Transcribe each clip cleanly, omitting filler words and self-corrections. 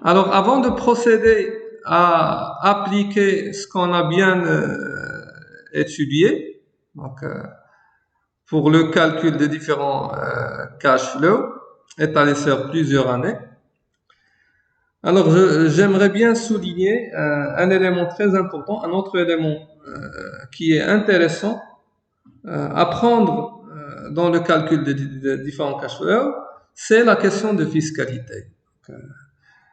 Alors, avant de procéder à appliquer ce qu'on a bien étudié, donc, pour le calcul des différents cash flows étalés sur plusieurs années, alors j'aimerais bien souligner un élément très important, un autre élément qui est intéressant à prendre dans le calcul des différents cash flows, c'est la question de fiscalité. Donc,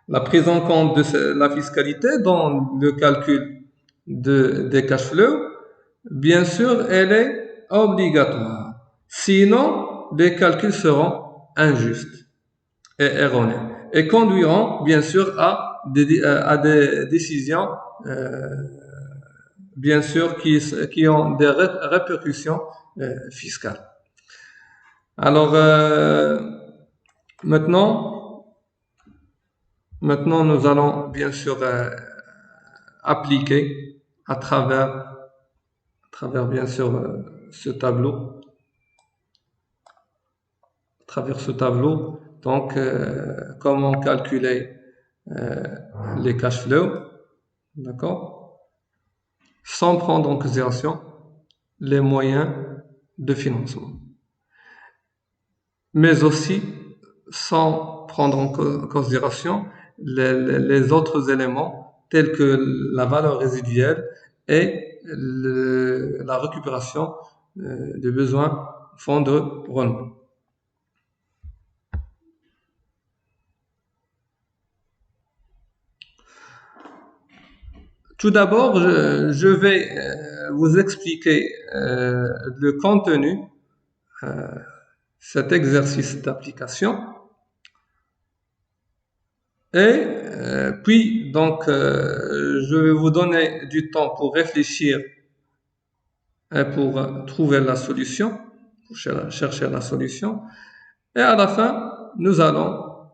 la prise en compte de la fiscalité dans le calcul des cash flows, bien sûr, elle est obligatoire. Sinon, les calculs seront injustes et erronés et conduiront, bien sûr, à des décisions, bien sûr, qui ont des répercussions fiscales. Alors, maintenant, nous allons, bien sûr, appliquer à travers bien sûr ce tableau, donc comment calculer les cash flows, d'accord, sans prendre en considération les moyens de financement, mais aussi sans prendre en considération les autres éléments tels que la valeur résiduelle et la récupération des besoins fonds de roulement. Tout d'abord, je vais vous expliquer le contenu cet exercice d'application et puis donc je vais vous donner du temps pour réfléchir et pour trouver la solution, pour chercher la solution, et à la fin nous allons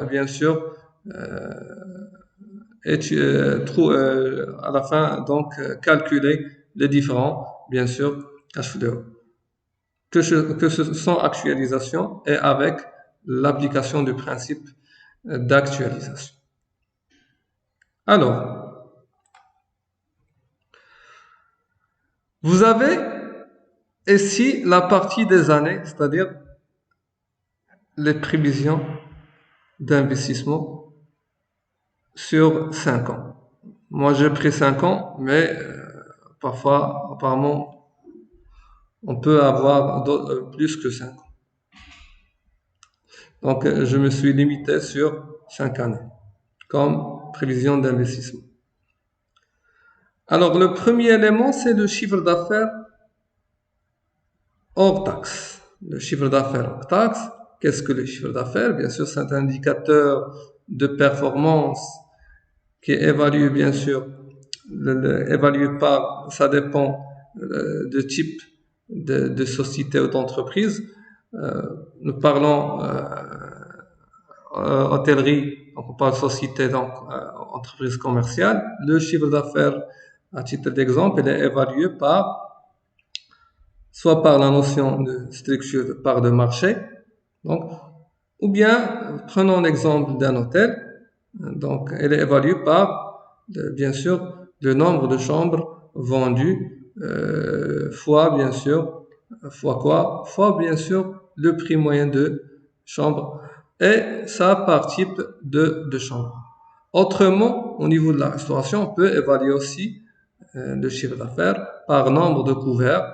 bien sûr à la fin donc calculer les différents, bien sûr, cash flows, que ce sans actualisation et avec l'application du principe d'actualisation. Alors, vous avez ici la partie des années, c'est-à-dire les prévisions d'investissement sur 5 ans. Moi, j'ai pris 5 ans, mais parfois, apparemment, on peut avoir plus que 5 ans. Donc, je me suis limité sur 5 années comme prévision d'investissement. Alors, le premier élément, c'est le chiffre d'affaires hors taxe. Le chiffre d'affaires hors taxe, qu'est-ce que le chiffre d'affaires? Bien sûr, c'est un indicateur de performance qui est évalué, bien sûr, évalué par, ça dépend de type de société ou d'entreprise. Nous parlons hôtellerie, donc on parle société, donc entreprise commerciale. Le chiffre d'affaires, à titre d'exemple, il est évalué soit par la notion de structure de part de marché, donc, ou bien prenons l'exemple d'un hôtel, donc elle est évaluée par, bien sûr, le nombre de chambres vendues fois bien sûr le prix moyen de chambre, et ça par type de chambre. Autrement, au niveau de la restauration, on peut évaluer aussi le chiffre d'affaires par nombre de couverts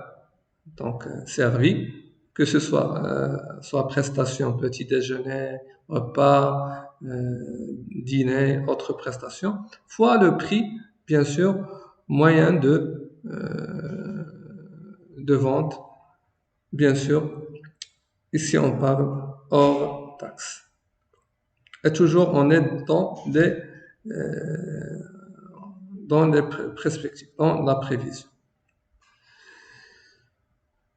donc servis, que ce soit prestation, petit déjeuner, repas, dîner, autres prestations, fois le prix, bien sûr, moyen de vente, bien sûr. Ici, on parle hors taxe. Et toujours, on est dans les perspectives, dans la prévision.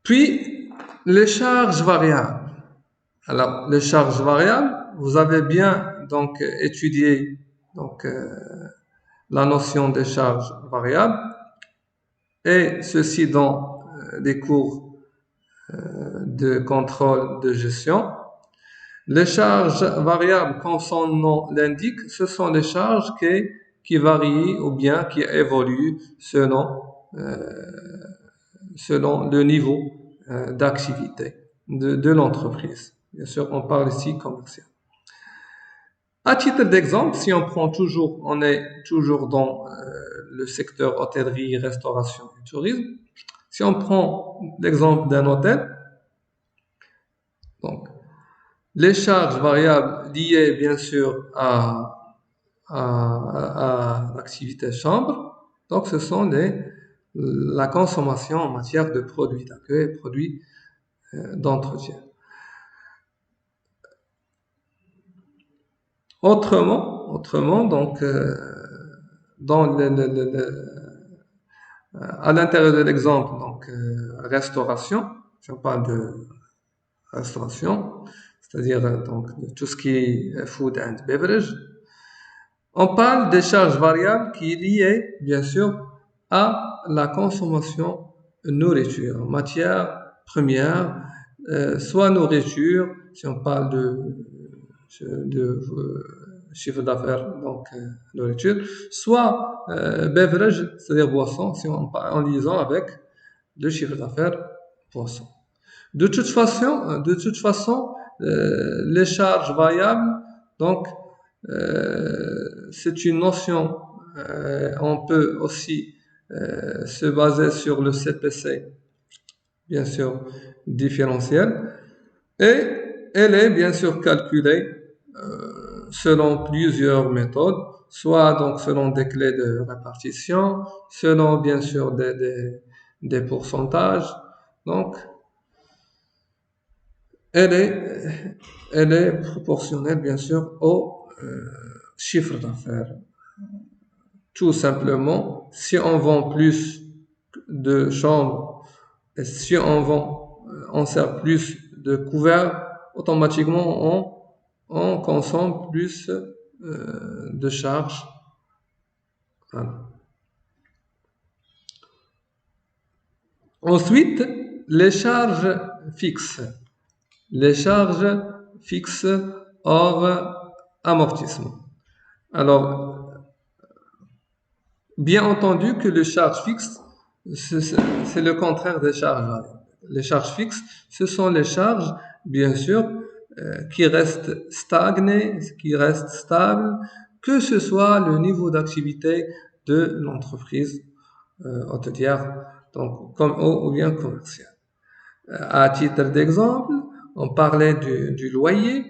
Puis, les charges variables. Alors, les charges variables, vous avez bien donc étudié donc la notion des charges variables, et ceci dans les cours de contrôle de gestion. Les charges variables, comme son nom l'indique, ce sont les charges qui varient ou bien qui évoluent selon le niveau d'activité de l'entreprise. Bien sûr, on parle ici commercial. À titre d'exemple, si on est toujours dans le secteur hôtellerie, restauration et tourisme. Si on prend l'exemple d'un hôtel, donc les charges variables liées bien sûr à l'activité chambre, donc ce sont la consommation en matière de produits d'accueil et produits d'entretien. Autrement, donc dans à l'intérieur de l'exemple, donc restauration, si on parle de restauration, c'est-à-dire donc de tout ce qui est food and beverage, on parle des charges variables qui est liée, bien sûr, à la consommation de nourriture, matière première, soit nourriture, si on parle de chiffre d'affaires, donc nourriture, soit beverage, c'est-à-dire boisson, si on parle en liaison avec le chiffre d'affaires boisson. De toute façon, les charges variables, donc c'est une notion. On peut aussi se baser sur le CPC, bien sûr, différentiel, et elle est bien sûr calculée selon plusieurs méthodes, soit donc selon des clés de répartition, selon bien sûr des pourcentages. Donc, elle est proportionnelle bien sûr au chiffre d'affaires. Tout simplement, si on vend plus de chambres, et si on sert plus de couverts, automatiquement on consomme plus de charges. Voilà. Ensuite, les charges fixes. Les charges fixes hors amortissement. Alors, bien entendu que les charges fixes, c'est le contraire des charges variables. Les charges fixes, ce sont les charges, bien sûr, qui restent stagnées, qui restent stables, que ce soit le niveau d'activité de l'entreprise hôtelière, donc ou bien commerciale. À titre d'exemple, on parlait du loyer,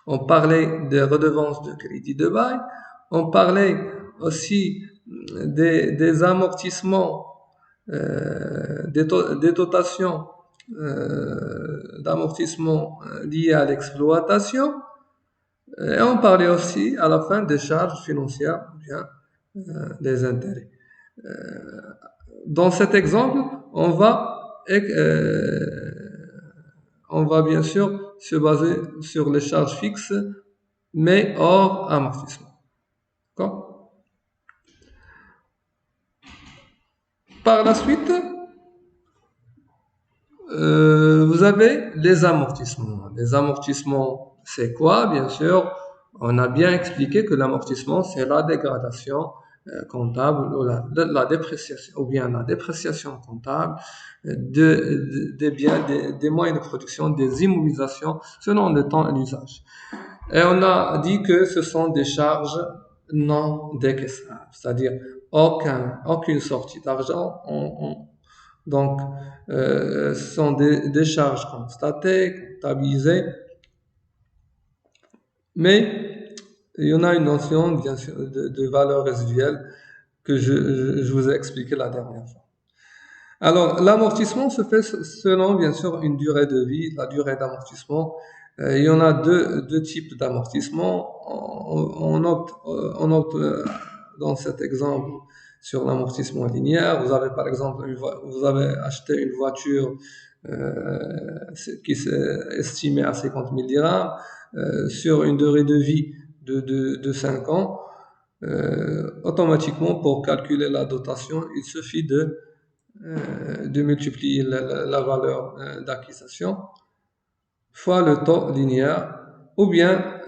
on parlait des redevances de crédit de bail, on parlait aussi des amortissements, des dotations d'amortissement liées à l'exploitation, et on parlait aussi à la fin des charges financières, bien des intérêts. Dans cet exemple, on va bien sûr se baser sur les charges fixes, mais hors amortissement. D'accord? Par la suite, vous avez les amortissements. Les amortissements, c'est quoi? Bien sûr, on a bien expliqué que l'amortissement, c'est la dégradation comptable ou la dépréciation, ou bien la dépréciation comptable des biens, des moyens de production, des immobilisations selon le temps et l'usage. Et on a dit que ce sont des charges non décaissables, c'est-à-dire aucune sortie d'argent. Donc, ce sont des charges constatées, comptabilisées, mais il y en a une notion bien sûr de valeur résiduelle que je vous ai expliqué la dernière fois. Alors, l'amortissement se fait selon, bien sûr, une durée de vie, la durée d'amortissement. Il y en a deux types d'amortissement. On opte dans cet exemple sur l'amortissement linéaire. Vous avez par exemple, vous avez acheté une voiture qui s'est estimée à 50 000 dirhams sur une durée de vie de 5 ans. Automatiquement, pour calculer la dotation, il suffit de multiplier la valeur d'acquisition fois le taux linéaire, ou bien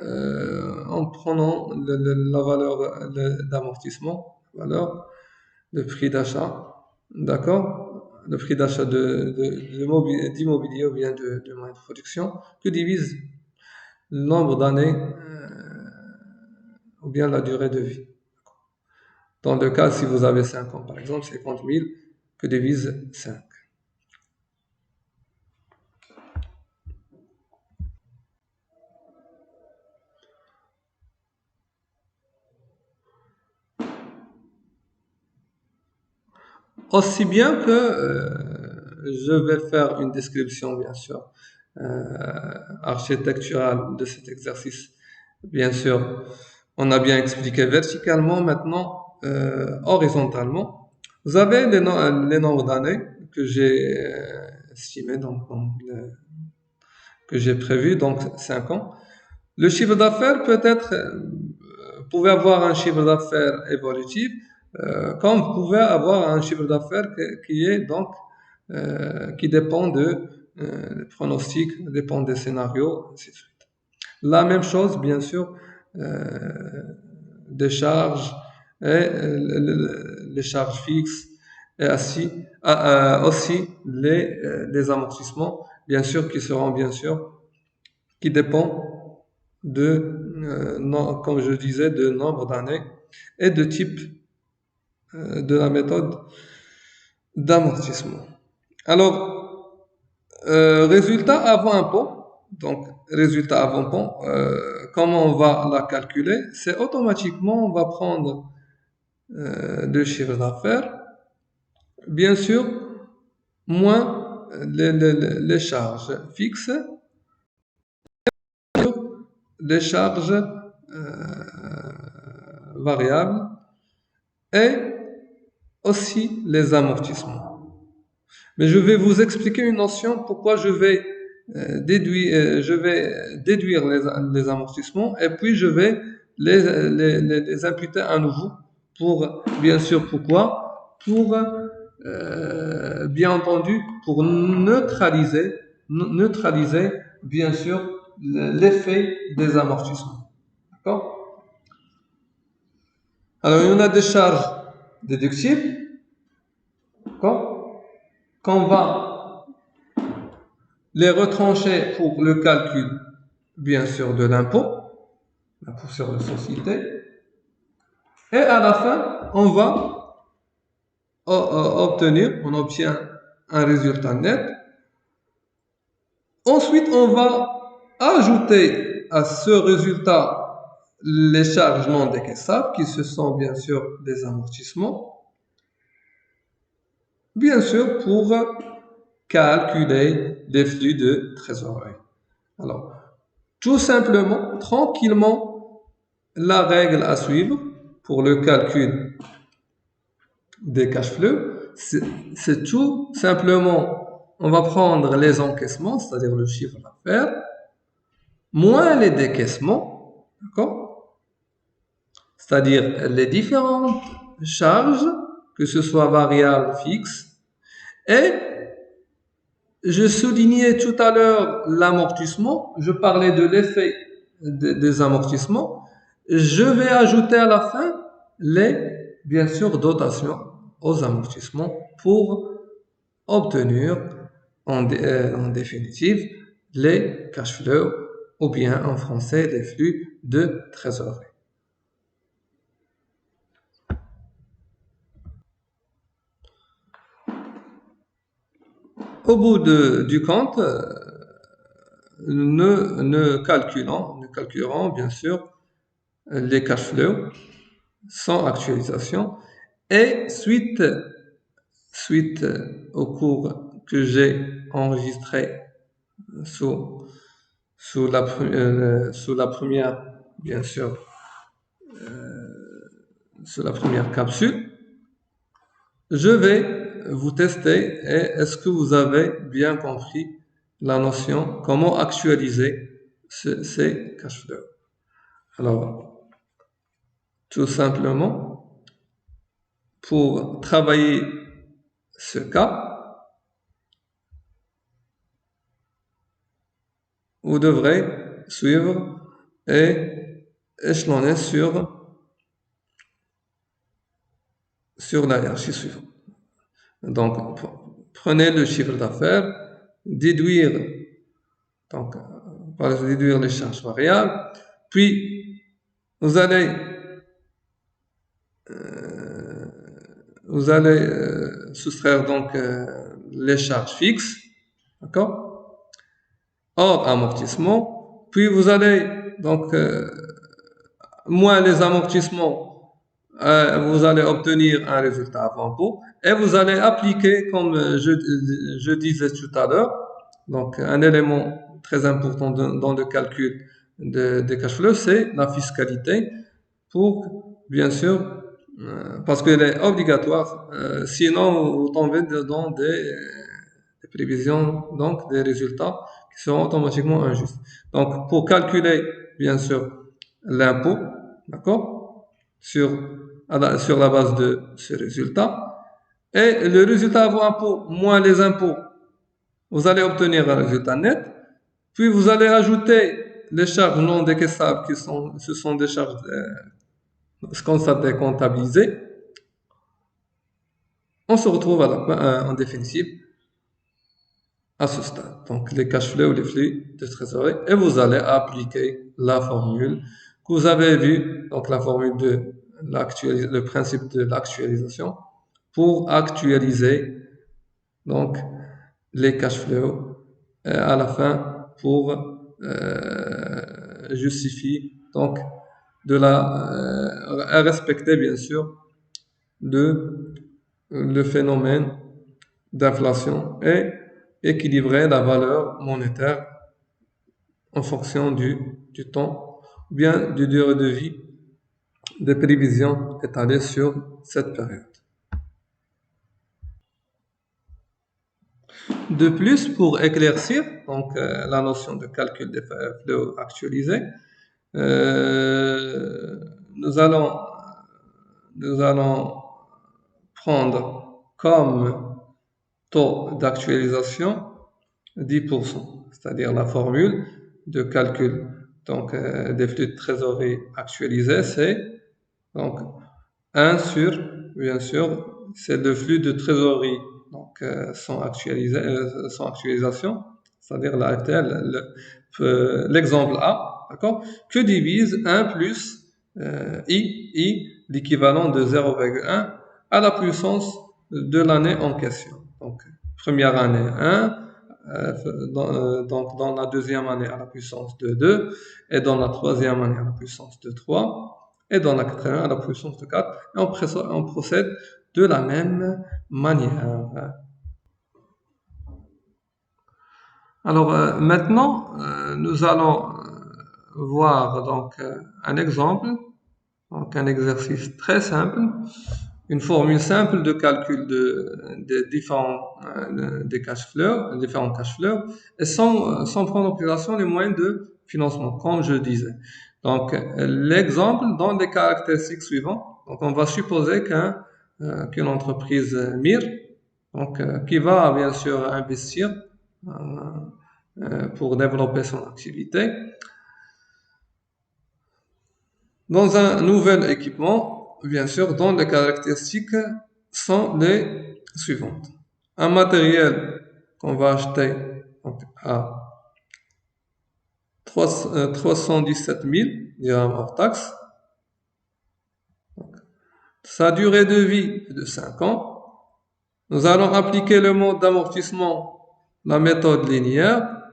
en prenant la valeur d'amortissement, valeur de prix d'achat, d'accord? Le prix d'achat d'immobilier ou bien de moyens de production, que divise le nombre d'années ou bien la durée de vie. Dans le cas, si vous avez 5 ans, par exemple, 50 000 que divise 5. Aussi bien que je vais faire une description, bien sûr, architecturale de cet exercice. Bien sûr, on a bien expliqué verticalement, maintenant horizontalement. Vous avez les nombres d'années que j'ai estimés, que j'ai prévu, donc 5 ans. Le chiffre d'affaires peut être, vous pouvez avoir un chiffre d'affaires évolutif, comme vous pouvez avoir un chiffre d'affaires qui est donc qui dépend des pronostics, dépend des scénarios, ainsi de suite. La même chose, bien sûr, des charges et les charges fixes et aussi les amortissements, bien sûr, qui seront bien sûr, qui dépendent comme je disais, de nombre d'années et de type de la méthode d'amortissement. Alors, résultat avant impôt, donc résultat avant impôt, comment on va la calculer? C'est automatiquement, on va prendre le chiffre d'affaires, bien sûr, moins les charges fixes, les charges variables et aussi les amortissements. Mais je vais vous expliquer une notion pourquoi je vais déduire les amortissements et puis je vais les imputer à nouveau pour, bien sûr, pourquoi? Pour, bien entendu, pour neutraliser, bien sûr, l'effet des amortissements. D'accord? Alors, il y en a des charges déductibles, d'accord? Qu'on va les retrancher pour le calcul, bien sûr, de l'impôt sur la société. Et à la fin, on obtient un résultat net. Ensuite, on va ajouter à ce résultat les charges non décaissables, qui ce sont bien sûr des amortissements, bien sûr, pour calculer les flux de trésorerie. Alors, tout simplement, tranquillement, la règle à suivre pour le calcul des cash flows, c'est tout simplement, on va prendre les encaissements, c'est-à-dire le chiffre d'affaires, moins les décaissements, d'accord? C'est-à-dire les différentes charges, que ce soit variables, fixes, et je soulignais tout à l'heure l'amortissement, je parlais de l'effet des amortissements. Je vais ajouter à la fin bien sûr, dotations aux amortissements pour obtenir en définitive les cash flows ou bien en français les flux de trésorerie. Au bout du compte, nous calculerons bien sûr les cash flows sans actualisation et suite au cours que j'ai enregistré sous, sous la première, bien sûr, sous la première capsule, je vais vous tester et est-ce que vous avez bien compris la notion, comment actualiser ces cash flows. Alors, tout simplement, pour travailler ce cas, vous devrez suivre et échelonner sur la hiérarchie suivante. Donc, prenez le chiffre d'affaires, déduire, donc, déduire les charges variables, puis vous allez soustraire donc les charges fixes, d'accord, hors amortissement, puis vous allez donc moins les amortissements, vous allez obtenir un résultat avant impôt et vous allez appliquer, comme je disais tout à l'heure, donc un élément très important dans le calcul des cash flows, c'est la fiscalité pour, bien sûr, parce qu'elle est obligatoire, sinon vous tombez dans des prévisions, donc des résultats qui seront automatiquement injustes. Donc pour calculer, bien sûr, l'impôt, d'accord, sur la base de ce résultat, et le résultat avant impôt moins les impôts, vous allez obtenir un résultat net, puis vous allez ajouter les charges non décaissables ce sont des charges ce qu'on s'appelle comptabilisées. On se retrouve en définitive à ce stade. Donc les cash flows ou les flux de trésorerie, et vous allez appliquer la formule que vous avez vue, donc la formule de le principe de l'actualisation pour actualiser donc les cash flows à la fin pour justifier donc de respecter bien sûr le phénomène d'inflation et équilibrer la valeur monétaire en fonction du temps, ou bien du durée de vie des prévisions étalées sur cette période. De plus, pour éclaircir donc, la notion de calcul des flows actualisés, nous allons prendre comme taux d'actualisation 10%, c'est-à-dire la formule de calcul donc, des flux de trésorerie actualisés, c'est donc 1 sur, bien sûr, c'est le flux de trésorerie donc sans actualisation, c'est-à-dire la FTL, l'exemple A, d'accord, que divise 1 plus I, l'équivalent de 0,1 à la puissance de l'année en question. Donc, première année 1, donc dans la deuxième année à la puissance de 2, et dans la troisième année à la puissance de 3, et dans la quatrième à la puissance de 4, et on procède de la même manière. Alors maintenant, nous allons voir donc un exemple, donc un exercice très simple, une formule simple de calcul des différents cash flows, et sans prendre en considération les moyens de financement, comme je disais. Donc l'exemple donne les caractéristiques suivantes. Donc on va supposer qu'une entreprise MIR, donc qui va bien sûr investir pour développer son activité dans un nouvel équipement, bien sûr, dont les caractéristiques sont les suivantes. Un matériel qu'on va acheter donc, à 317 000 dirhams hors taxe. Sa durée de vie est de 5 ans. Nous allons appliquer le mode d'amortissement, la méthode linéaire,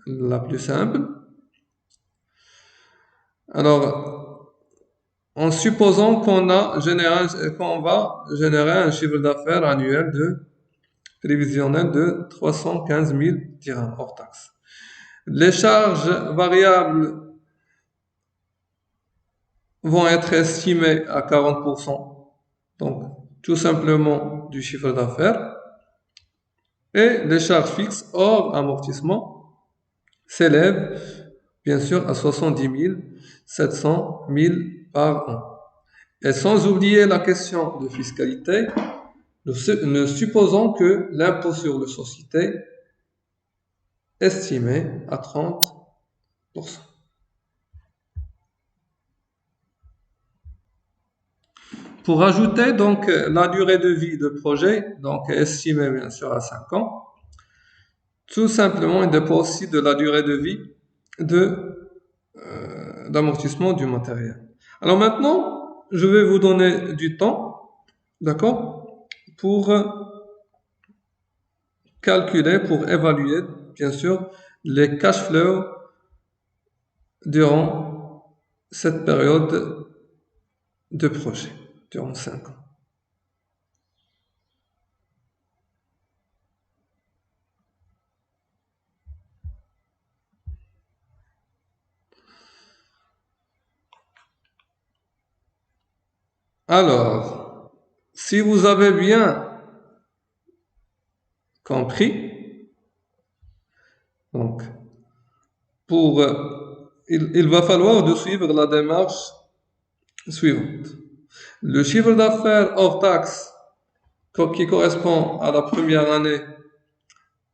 la plus simple. Alors, en supposant qu'on va générer un chiffre d'affaires annuel prévisionnel de 315 000 dirhams hors taxe. Les charges variables vont être estimées à 40%, donc tout simplement du chiffre d'affaires, et les charges fixes hors amortissement s'élèvent bien sûr à 70 700 000 par an. Et sans oublier la question de fiscalité, nous supposons que l'impôt sur les sociétés estimé à 30%. Pour ajouter donc la durée de vie de projet, donc estimée bien sûr à 5 ans, tout simplement il dépend aussi de la durée de vie de d'amortissement du matériel. Alors maintenant, je vais vous donner du temps, d'accord, pour calculer, pour évaluer, bien sûr, les cash flows durant cette période de projet, durant 5 ans. Alors, si vous avez bien compris, donc, il va falloir de suivre la démarche suivante. Le chiffre d'affaires hors taxe qui correspond à la première année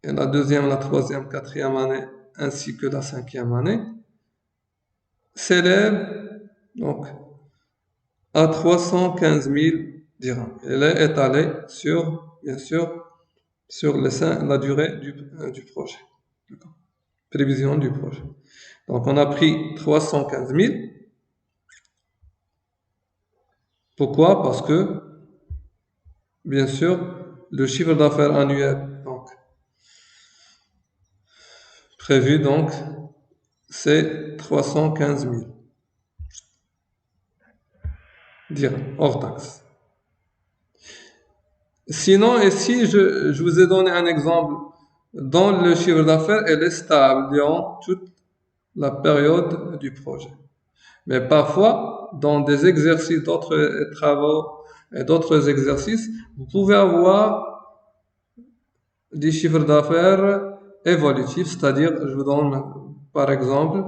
et la deuxième, la troisième, quatrième année, ainsi que la cinquième année, s'élève donc à 315 000 dirhams. Elle est étalée sur, bien sûr, sur la durée du projet. Prévision du projet. Donc on a pris 315 000. Pourquoi? Parce que, bien sûr, le chiffre d'affaires annuel donc, prévu, donc, c'est 315 000 dirhams hors taxe. Sinon, ici, je vous ai donné un exemple dont le chiffre d'affaires elle est stable durant toute la période du projet. Mais parfois, dans des exercices, d'autres travaux et d'autres exercices, vous pouvez avoir des chiffres d'affaires évolutifs, c'est-à-dire, je vous donne par exemple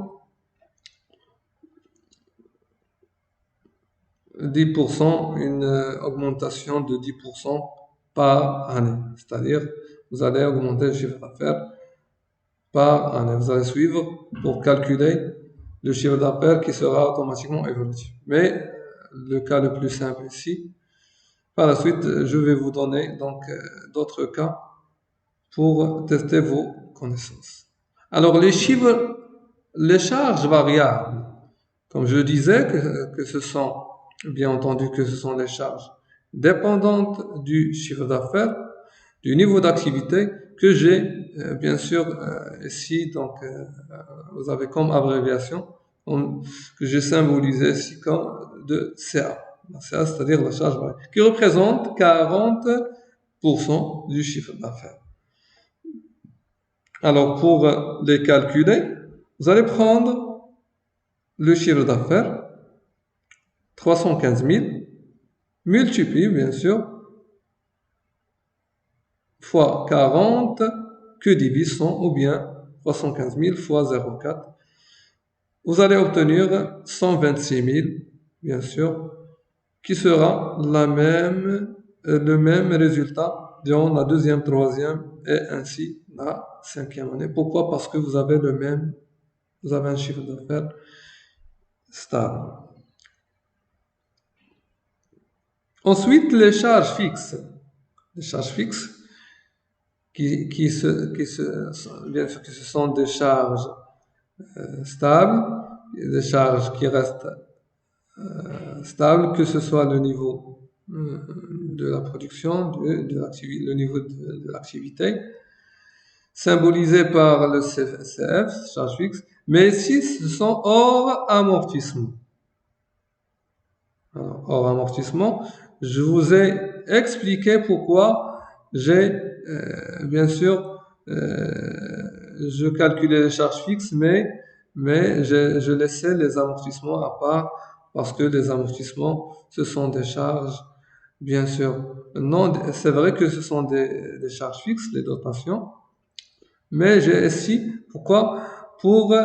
10%, une augmentation de 10% par année. C'est-à-dire, vous allez augmenter le chiffre d'affaires par année. Vous allez suivre pour calculer le chiffre d'affaires qui sera automatiquement évolutif. Mais le cas le plus simple ici, par la suite, je vais vous donner donc d'autres cas pour tester vos connaissances. Alors, les chiffres, les charges variables, comme je disais, que ce sont, bien entendu, que ce sont les charges dépendantes du chiffre d'affaires, du niveau d'activité que j'ai, bien sûr, ici, donc, vous avez comme abréviation, que j'ai symbolisé ici comme de CA. La CA, c'est-à-dire la charge variable, qui représente 40% du chiffre d'affaires. Alors, pour les calculer, vous allez prendre le chiffre d'affaires, 315 000, multiplié, bien sûr, fois 40, que divise 100, ou bien 315 000 fois 0,4. Vous allez obtenir 126 000, bien sûr, qui sera le même résultat durant la deuxième, troisième et ainsi la cinquième année. Pourquoi? Parce que vous avez un chiffre d'affaires stable. Ensuite, les charges fixes. Les charges fixes bien sûr que ce sont des charges stables, des charges qui restent stables, que ce soit le niveau de la production, le niveau de l'activité, symbolisé par le CF, charge fixe, mais ici, ce sont hors amortissement. Alors, hors amortissement, je vous ai expliqué pourquoi j'ai, bien sûr, je calculais les charges fixes, mais je laissais les amortissements à part, parce que les amortissements, ce sont des charges, bien sûr. Non, c'est vrai que ce sont des charges fixes, les dotations, mais j'ai ici, pourquoi? Pour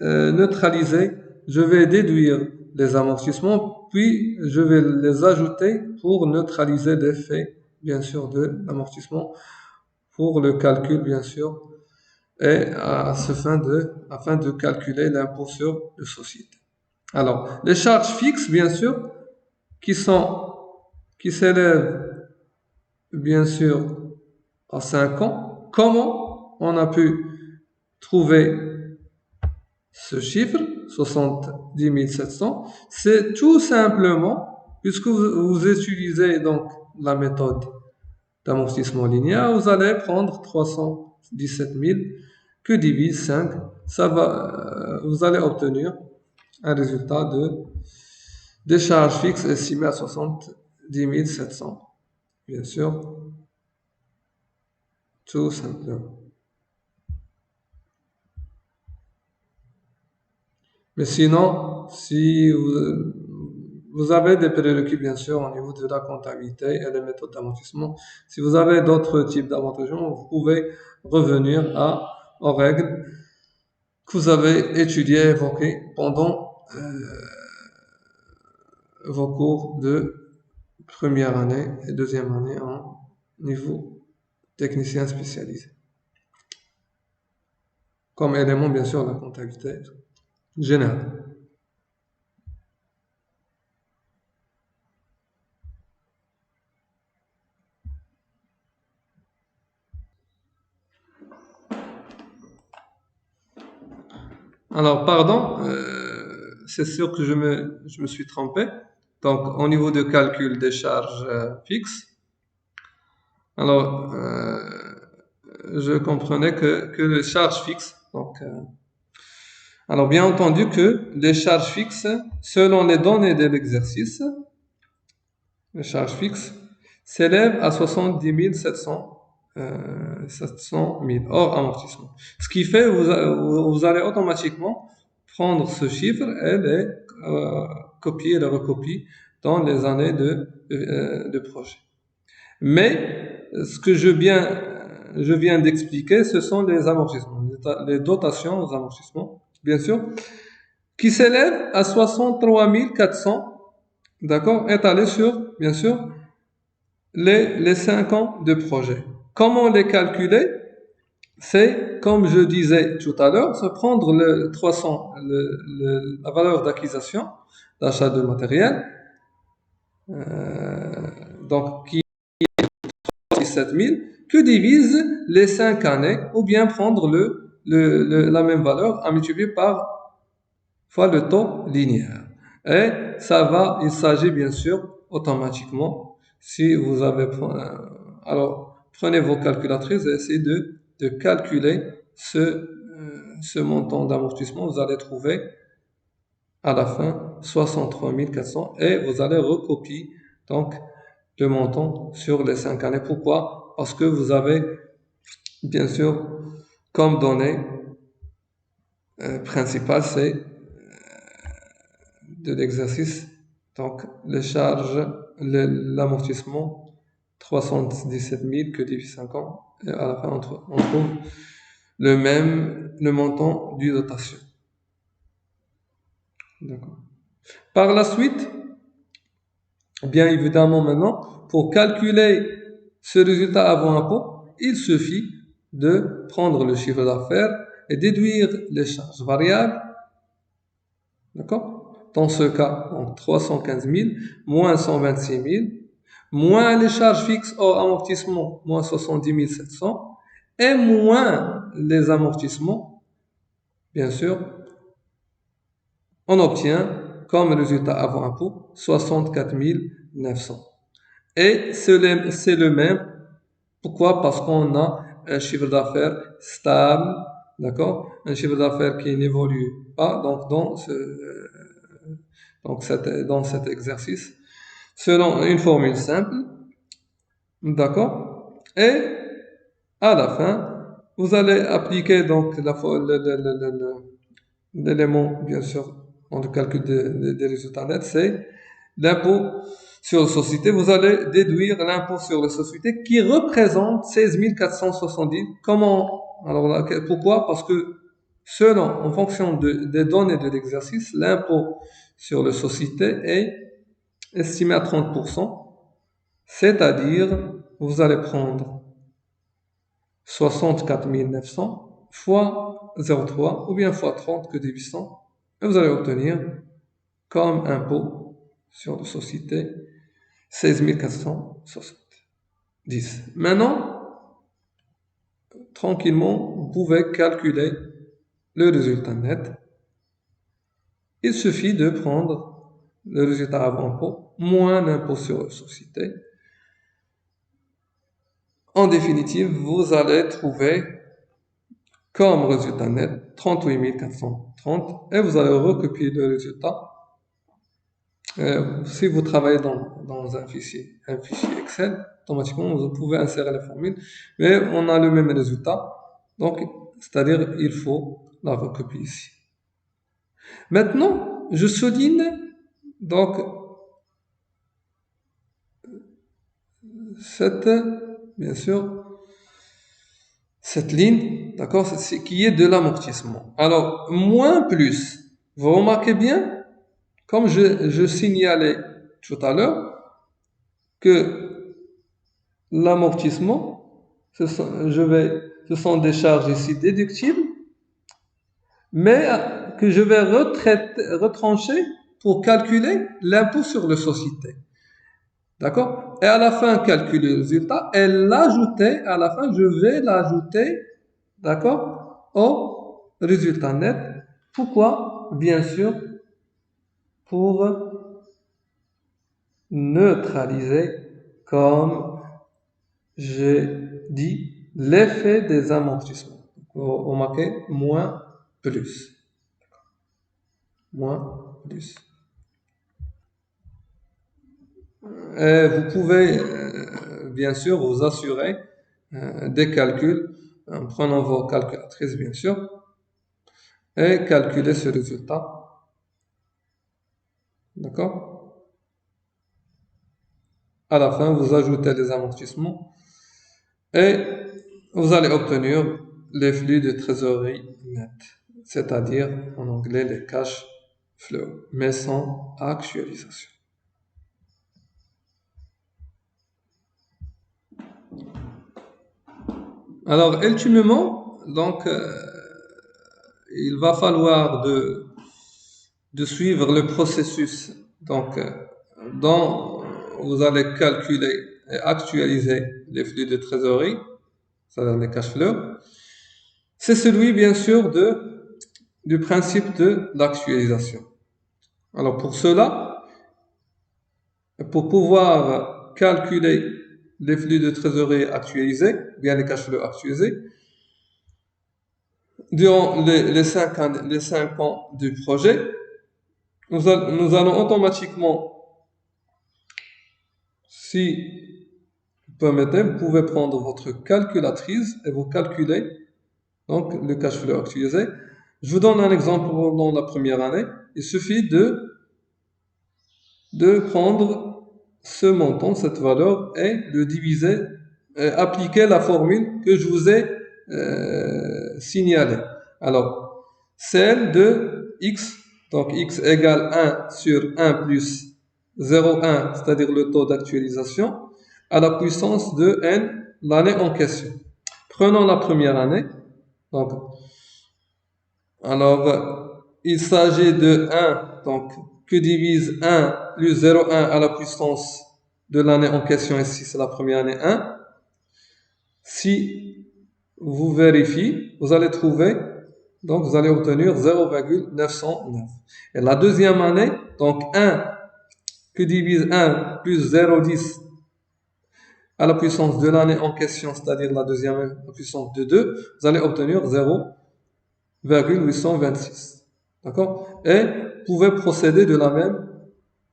neutraliser, je vais déduire les amortissements, puis je vais les ajouter pour neutraliser l'effet, bien sûr, de l'amortissement, pour le calcul, bien sûr, et afin de calculer l'impôt sur les sociétés. Alors, les charges fixes, bien sûr, qui s'élèvent, bien sûr, à 5 ans. Comment on a pu trouver ce chiffre, 70 700? C'est tout simplement, puisque vous utilisez donc la méthode d'amortissement linéaire, vous allez prendre 317 000 que divise 5, vous allez obtenir un résultat des charges fixes estimées à 70 700. Bien sûr, tout simplement. Mais sinon, si vous avez des prérequis, bien sûr, au niveau de la comptabilité et des méthodes d'amortissement. Si vous avez d'autres types d'amortissement, vous pouvez revenir aux règles que vous avez étudiées et évoquées pendant vos cours de première année et deuxième année en niveau technicien spécialisé. Comme élément, bien sûr, la comptabilité générale. Alors, pardon, c'est sûr que je me suis trompé. Donc, au niveau de calcul des charges fixes, alors, je comprenais que les charges fixes, donc, alors bien entendu que les charges fixes, selon les données de l'exercice, les charges fixes s'élèvent à 70 700, 700 000 hors amortissement. Ce qui fait vous allez automatiquement prendre ce chiffre et les copier et le recopier dans les années de projet. Mais ce que je viens d'expliquer, ce sont les amortissements, les dotations aux amortissements, bien sûr, qui s'élèvent à 63 400, d'accord, étalés sur, bien sûr, les 5 ans de projet. Comment les calculer? C'est, comme je disais tout à l'heure, c'est prendre le 300, la valeur d'acquisition, d'achat de matériel, donc qui est 17 000, que divise les 5 années, ou bien prendre la même valeur à multiplier par fois le taux linéaire. Et il s'agit bien sûr automatiquement, si vous avez, alors prenez vos calculatrices et essayez de calculer ce montant d'amortissement. Vous allez trouver à la fin 63 400 et vous allez recopier donc le montant sur les 5 années. Pourquoi? Parce que vous avez bien sûr comme donnée principale, c'est de l'exercice, donc les charges, l'amortissement 317 000 que divise 5 ans, et à la fin on trouve le montant du dotation. D'accord. Par la suite, bien évidemment maintenant, pour calculer ce résultat avant impôt, il suffit de prendre le chiffre d'affaires et déduire les charges variables. D'accord? Dans ce cas, donc 315 000 moins 126 000 moins les charges fixes hors amortissement moins 70 700 et moins les amortissements, bien sûr, on obtient comme résultat avant impôt 64 900. Et c'est le même. Pourquoi? Parce qu'on a un chiffre d'affaires stable, d'accord? Un chiffre d'affaires qui n'évolue pas, donc dans cet exercice, selon une formule simple, d'accord? Et à la fin, vous allez appliquer donc l'élément, bien sûr, dans le calcul des résultats nets, c'est l'impôt sur les sociétés. Vous allez déduire l'impôt sur les sociétés qui représente 16 470. Comment? Alors là, pourquoi? Parce que selon, en fonction des données de l'exercice, l'impôt sur les sociétés est estimé à 30%, c'est-à-dire vous allez prendre 64 900 fois 0,3 ou bien fois 30 que divise 100 et vous allez obtenir comme impôt sur les sociétés 16 470. Maintenant, tranquillement, vous pouvez calculer le résultat net. Il suffit de prendre le résultat avant impôt moins l'impôt sur les sociétés. En définitive, vous allez trouver comme résultat net 38 430 et vous allez recopier le résultat. Si vous travaillez dans un fichier Excel, automatiquement vous pouvez insérer la formule, mais on a le même résultat. Donc, c'est-à-dire il faut la recopier ici. Maintenant, je souligne donc bien sûr, cette ligne, d'accord, qui est de l'amortissement. Alors, moins plus, vous remarquez bien, comme je signalais tout à l'heure, que l'amortissement, ce sont des charges ici déductibles, mais que je vais retrancher pour calculer l'impôt sur les sociétés. D'accord? Et à la fin, calculer le résultat et l'ajouter, à la fin, je vais l'ajouter, d'accord, au résultat net. Pourquoi? Bien sûr, pour neutraliser, comme j'ai dit, l'effet des amortissements. Vous marquez moins plus. Moins plus. Et vous pouvez, bien sûr, vous assurer des calculs en prenant vos calculatrices, bien sûr, et calculer ce résultat. D'accord? À la fin, vous ajoutez les amortissements et vous allez obtenir les flux de trésorerie net, c'est-à-dire en anglais les cash flow, mais sans actualisation. Alors, ultimement, donc, il va falloir de suivre le processus. Donc, dont vous allez calculer et actualiser les flux de trésorerie, c'est-à-dire les cash flows. C'est celui, bien sûr, du principe de l'actualisation. Alors, pour cela, pour pouvoir calculer les flux de trésorerie actualisés, bien les cash flows actualisés, durant les 5 ans du projet, nous allons automatiquement, si vous permettez, vous pouvez prendre votre calculatrice et vous calculer donc le cash flow actualisé. Je vous donne un exemple dans la première année. Il suffit de prendre ce montant, cette valeur, et le diviser, appliquer la formule que je vous ai signalée. Alors, celle de x, donc x égale 1 sur 1 plus 0,1, c'est-à-dire le taux d'actualisation, à la puissance de n, l'année en question. Prenons la première année. Donc, alors, il s'agit de 1, donc, que divise 1 plus 0,1 à la puissance de l'année en question, ici c'est la première année 1. Si vous vérifiez, vous allez trouver, donc vous allez obtenir 0,909. Et la deuxième année, donc 1 que divise 1 plus 0,10 à la puissance de l'année en question, c'est-à-dire la deuxième année à la puissance de 2, vous allez obtenir 0,826. D'accord? Et vous pouvez procéder de la même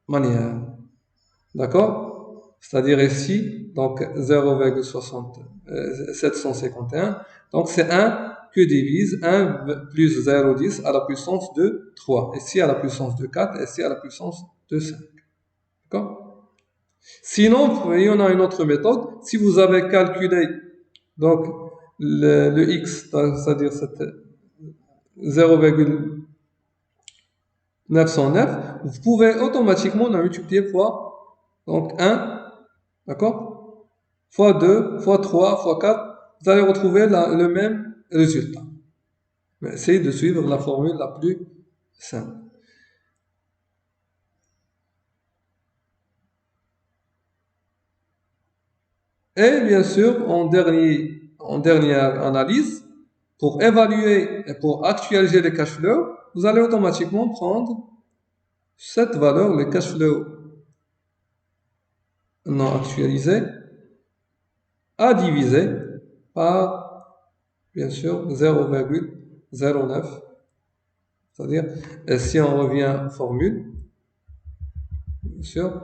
manière. D'accord? C'est-à-dire ici, donc 0,751. Donc c'est 1 que divise 1 plus 0,10 à la puissance de 3. Ici à la puissance de 4, ici à la puissance de 5. D'accord? Sinon, il y en a une autre méthode. Si vous avez calculé donc le x, c'est-à-dire 0,909, vous pouvez automatiquement la multiplier fois donc 1, d'accord, fois 2, fois 3, fois 4, vous allez retrouver le même résultat. Mais essayez de suivre la formule la plus simple. Et bien sûr, en dernière analyse, pour évaluer et pour actualiser les cash flows, vous allez automatiquement prendre cette valeur, le cash flow non actualisé, à diviser par, bien sûr, 0,09. C'est-à-dire, si on revient aux formules, bien sûr,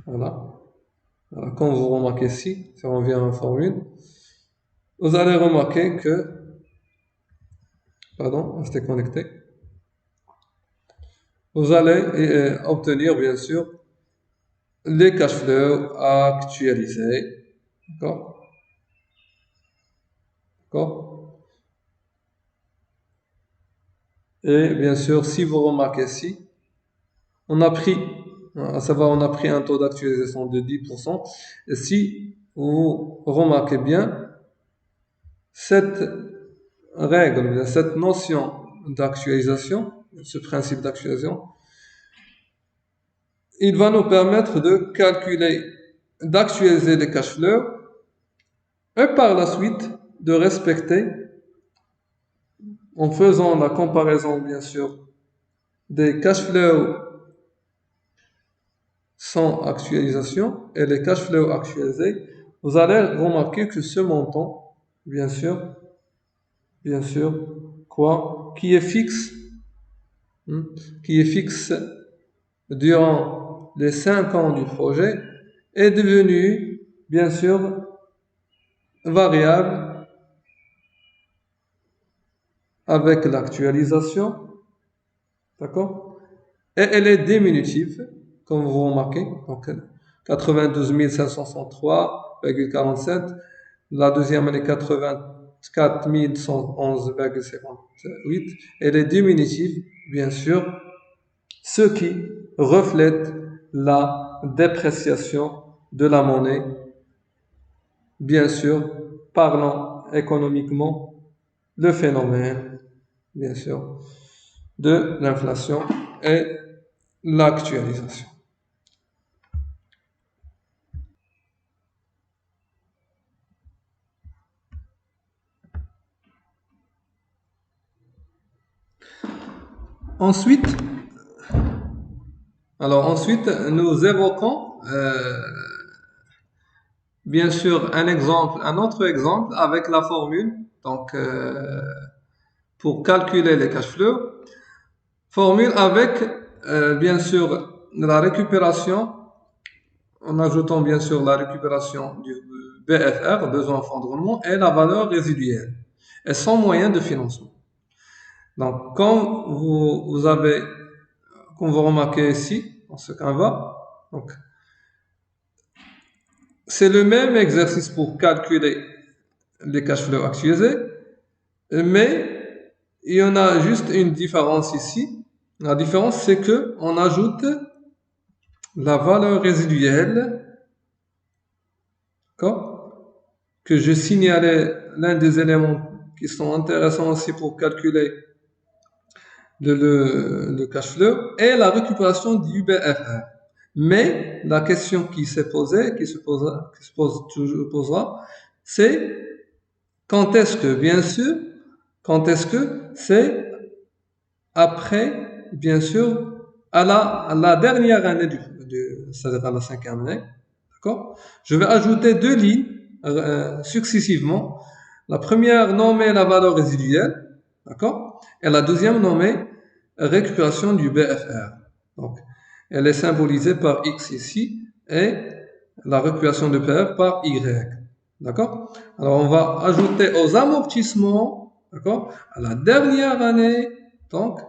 voilà. Voilà, comme vous remarquez ici, si on revient aux formules, vous allez remarquer que, pardon, restez connecté, vous allez obtenir, bien sûr, les cash flows actualisés. D'accord? D'accord? Et bien sûr, si vous remarquez ici, on a pris, à savoir, on a pris un taux d'actualisation de 10%. Et si vous remarquez bien, cette règle, cette notion d'actualisation, ce principe d'actualisation, il va nous permettre de calculer, d'actualiser les cash flows et par la suite de respecter, en faisant la comparaison bien sûr des cash flows sans actualisation et les cash flows actualisés, vous allez remarquer que ce montant, bien sûr, quoi, qui est fixe durant les 5 ans du projet, est devenu, bien sûr, variable avec l'actualisation, d'accord? Et elle est diminutive, comme vous remarquez, donc 92 563,47, la deuxième elle est 84 111,58, elle est diminutive, bien sûr, ce qui reflète la dépréciation de la monnaie, bien sûr, parlant économiquement, le phénomène, bien sûr, de l'inflation et l'actualisation. Ensuite, ensuite, nous évoquons bien sûr un autre exemple avec la formule. Donc, pour calculer les cash flows, formule avec bien sûr la récupération, en ajoutant bien sûr la récupération du BFR, besoin fonds de roulement, et la valeur résiduelle, et sans moyen de financement. Donc, comme vous remarquez ici, dans ce Canva, donc, c'est le même exercice pour calculer les cash flows actualisés, mais il y en a juste une différence ici. La différence, c'est que on ajoute la valeur résiduelle, d'accord, que je signalais, l'un des éléments qui sont intéressants aussi pour calculer le cash flow, et la récupération du BFR. Mais la question qui s'est posée, posera, c'est quand est-ce que, bien sûr, quand est-ce que c'est après, bien sûr, à la dernière année c'est-à-dire à la 5e année, d'accord? Je vais ajouter deux lignes successivement. La première nommer la valeur résiduelle, d'accord? Et la deuxième nommer récupération du BFR. Donc, elle est symbolisée par X ici et la récupération de BFR par Y. D'accord? Alors, on va ajouter aux amortissements, d'accord? À la dernière année, donc,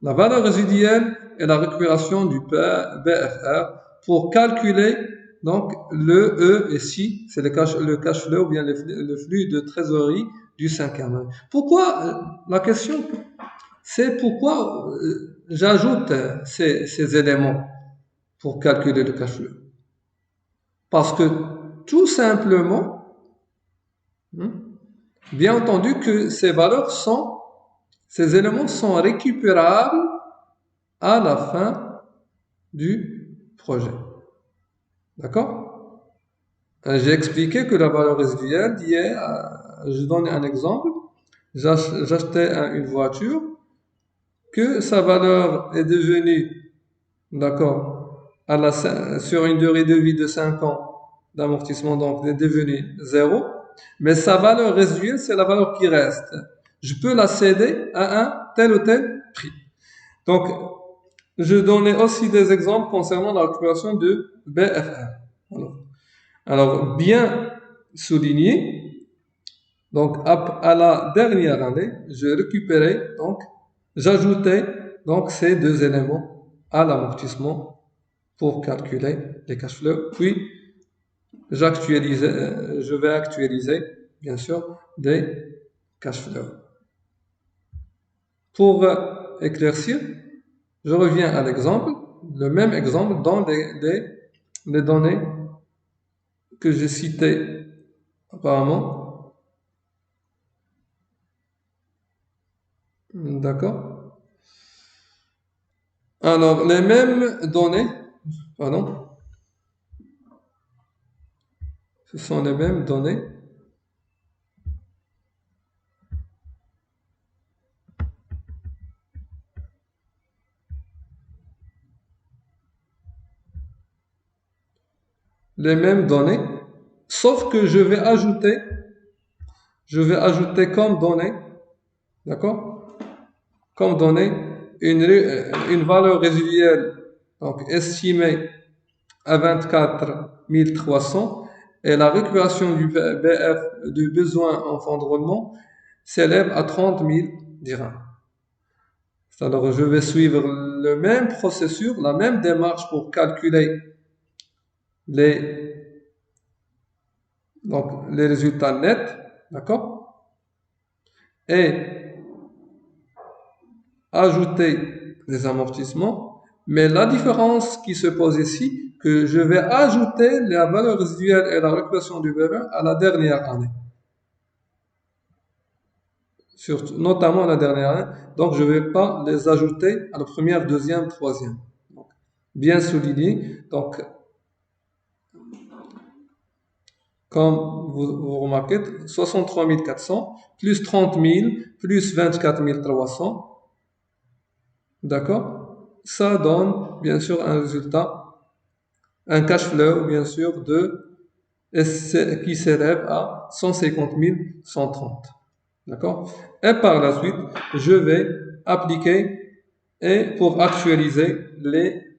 la valeur résiduelle et la récupération du BFR pour calculer donc le E et si c'est le cash flow ou bien le flux de trésorerie du 5e année. Pourquoi la question, c'est pourquoi j'ajoute ces éléments pour calculer le cash flow. Parce que tout simplement, bien entendu que ces éléments sont récupérables à la fin du projet. D'accord? J'ai expliqué que la valeur résiduelle je donne un exemple, j'achetais une voiture, que sa valeur est devenue, d'accord, sur une durée de vie de 5 ans d'amortissement, donc est devenue zéro, mais sa valeur résiduelle, c'est la valeur qui reste. Je peux la céder à un tel ou tel prix. Donc, je donnais aussi des exemples concernant la récupération de BFR. Alors, bien souligné, donc à la dernière année, je récupérais, donc j'ajoutais donc ces deux éléments à l'amortissement pour calculer les cash flows. Puis je vais actualiser bien sûr des cash flows. Pour éclaircir, je reviens à l'exemple, le même exemple dans les données que j'ai citées apparemment. D'accord? Alors, les mêmes données, pardon, ce sont les mêmes données. Les mêmes données, sauf que je vais ajouter comme données, d'accord? Comme données, une valeur résiduelle, donc estimée à 24 300, et la récupération du BF, du besoin en fonds de roulement, s'élève à 30 000 dirhams. Alors, je vais suivre le même processus, la même démarche pour calculer les, donc, les résultats nets, d'accord? Et ajouter les amortissements. Mais la différence qui se pose ici, que je vais ajouter la valeur résiduelle et la récupération du BF à la dernière année. Notamment à la dernière année. Donc, je ne vais pas les ajouter à la première, deuxième, troisième. Donc, bien souligné. Donc, comme vous remarquez, 63 400 plus 30 000 plus 24 300, d'accord? Ça donne bien sûr un résultat, un cash flow bien sûr qui s'élève à 150 130, d'accord? Et par la suite, je vais appliquer et pour actualiser les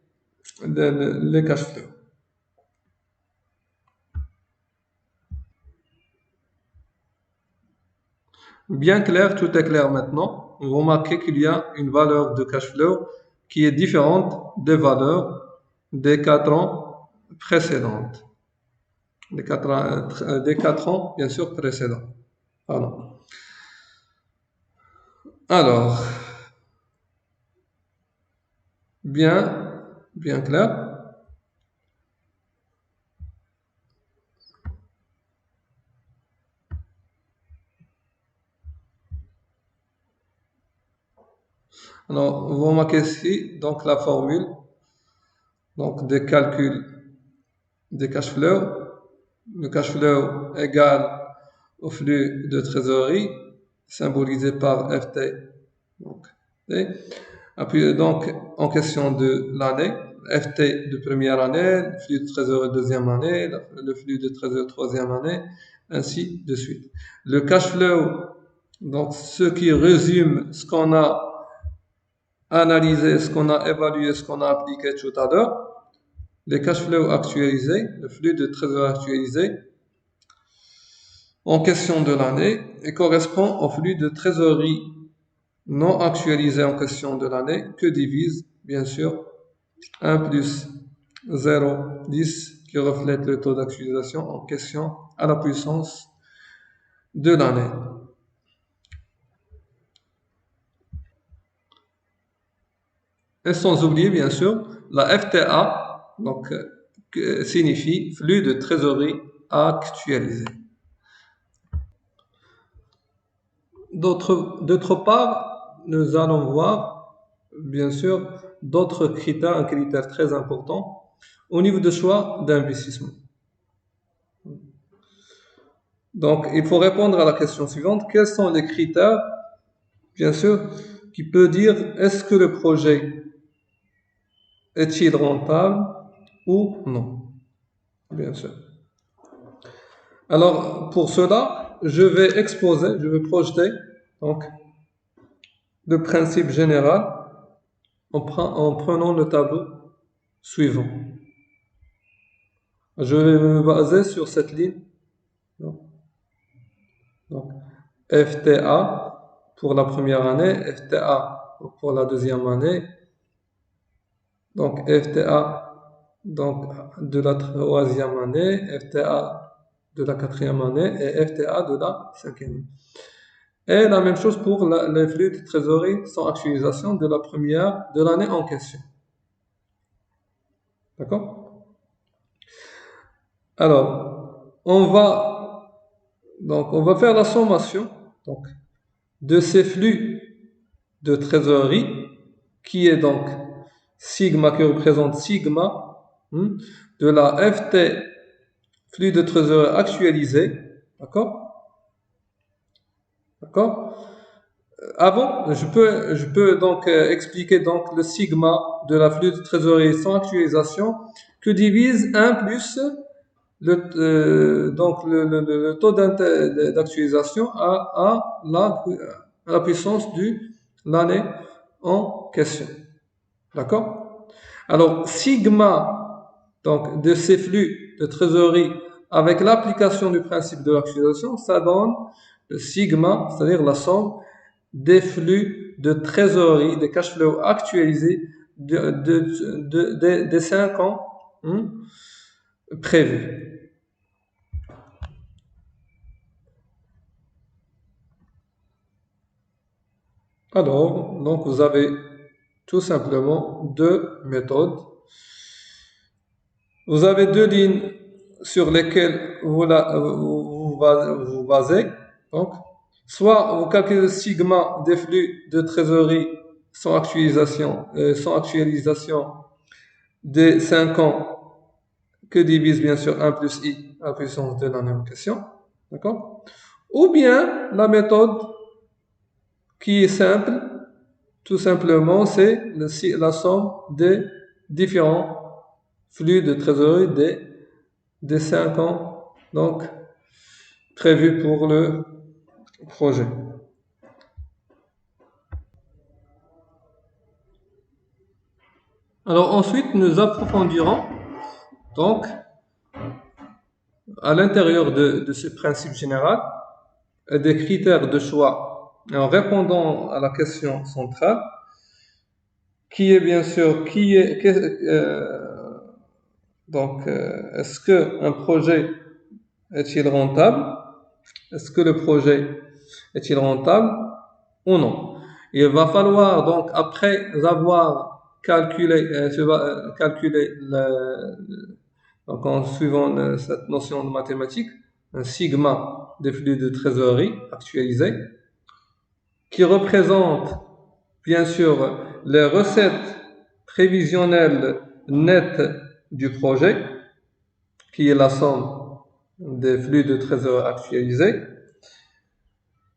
cash flows. Bien clair, tout est clair maintenant. Vous remarquez qu'il y a une valeur de cash flow qui est différente des valeurs des 4 ans précédentes. Des 4 ans, bien sûr, précédents. Pardon. Alors, bien clair. Alors, vous remarquez ici, donc la formule, donc des calculs des cash flows. Le cash flow égale au flux de trésorerie, symbolisé par FT. Donc, en question de l'année, FT de première année, le flux de trésorerie de deuxième année, le flux de trésorerie de troisième année, ainsi de suite. Le cash flow, donc ce qui résume ce qu'on a analysé, ce qu'on a évalué, ce qu'on a appliqué tout à l'heure, les cash flows actualisés, le flux de trésorerie actualisé, en question de l'année, et correspond au flux de trésorerie non actualisé en question de l'année, que divise, bien sûr, 1 plus 0,10 qui reflète le taux d'actualisation en question à la puissance de l'année. Et sans oublier, bien sûr, la FTA, donc signifie flux de trésorerie actualisé. D'autre part, nous allons voir, bien sûr, d'autres critères, un critère très important au niveau de choix d'investissement. Donc, il faut répondre à la question suivante. Quels sont les critères, bien sûr, qui peut dire est-ce que le projet est-il rentable ou non? Bien sûr. Alors, pour cela, je vais projeter donc, le principe général en prenant le tableau suivant. Je vais me baser sur cette ligne. Donc, FTA pour la première année, FTA pour la deuxième année, donc FTA donc, de la troisième année, FTA de la quatrième année et FTA de la cinquième année. Et la même chose pour les flux de trésorerie sans actualisation de la première de l'année en question. D'accord? Alors, on va faire la sommation donc, de ces flux de trésorerie qui est donc sigma, qui représente sigma de la FT, flux de trésorerie actualisé. D'accord? D'accord? Avant, je peux donc expliquer donc le sigma de la flux de trésorerie sans actualisation que divise 1 plus le taux d'actualisation à la puissance de l'année en question. D'accord? Alors, sigma donc, de ces flux de trésorerie avec l'application du principe de l'actualisation, ça donne le sigma, c'est-à-dire la somme des flux de trésorerie, des cash flows actualisés des 5 ans prévus. Alors, donc vous avez tout simplement deux méthodes. Vous avez deux lignes sur lesquelles vous basez. Donc, soit vous calculez le sigma des flux de trésorerie sans actualisation des 5 ans que divise bien sûr 1 plus i à la puissance de l'année en question. D'accord? Ou bien la méthode qui est simple, tout simplement, c'est la somme des différents flux de trésorerie des 5 ans donc prévus pour le projet. Alors ensuite, nous approfondirons donc à l'intérieur de ce principe général des critères de choix en répondant à la question centrale qui est bien sûr est-ce qu'un projet est-il rentable? Est-ce que le projet est-il rentable ou non? Il va falloir donc après avoir calculé donc en suivant cette notion de mathématiques, un sigma des flux de trésorerie actualisés qui représente bien sûr les recettes prévisionnelles nettes du projet, qui est la somme des flux de trésorerie actualisés.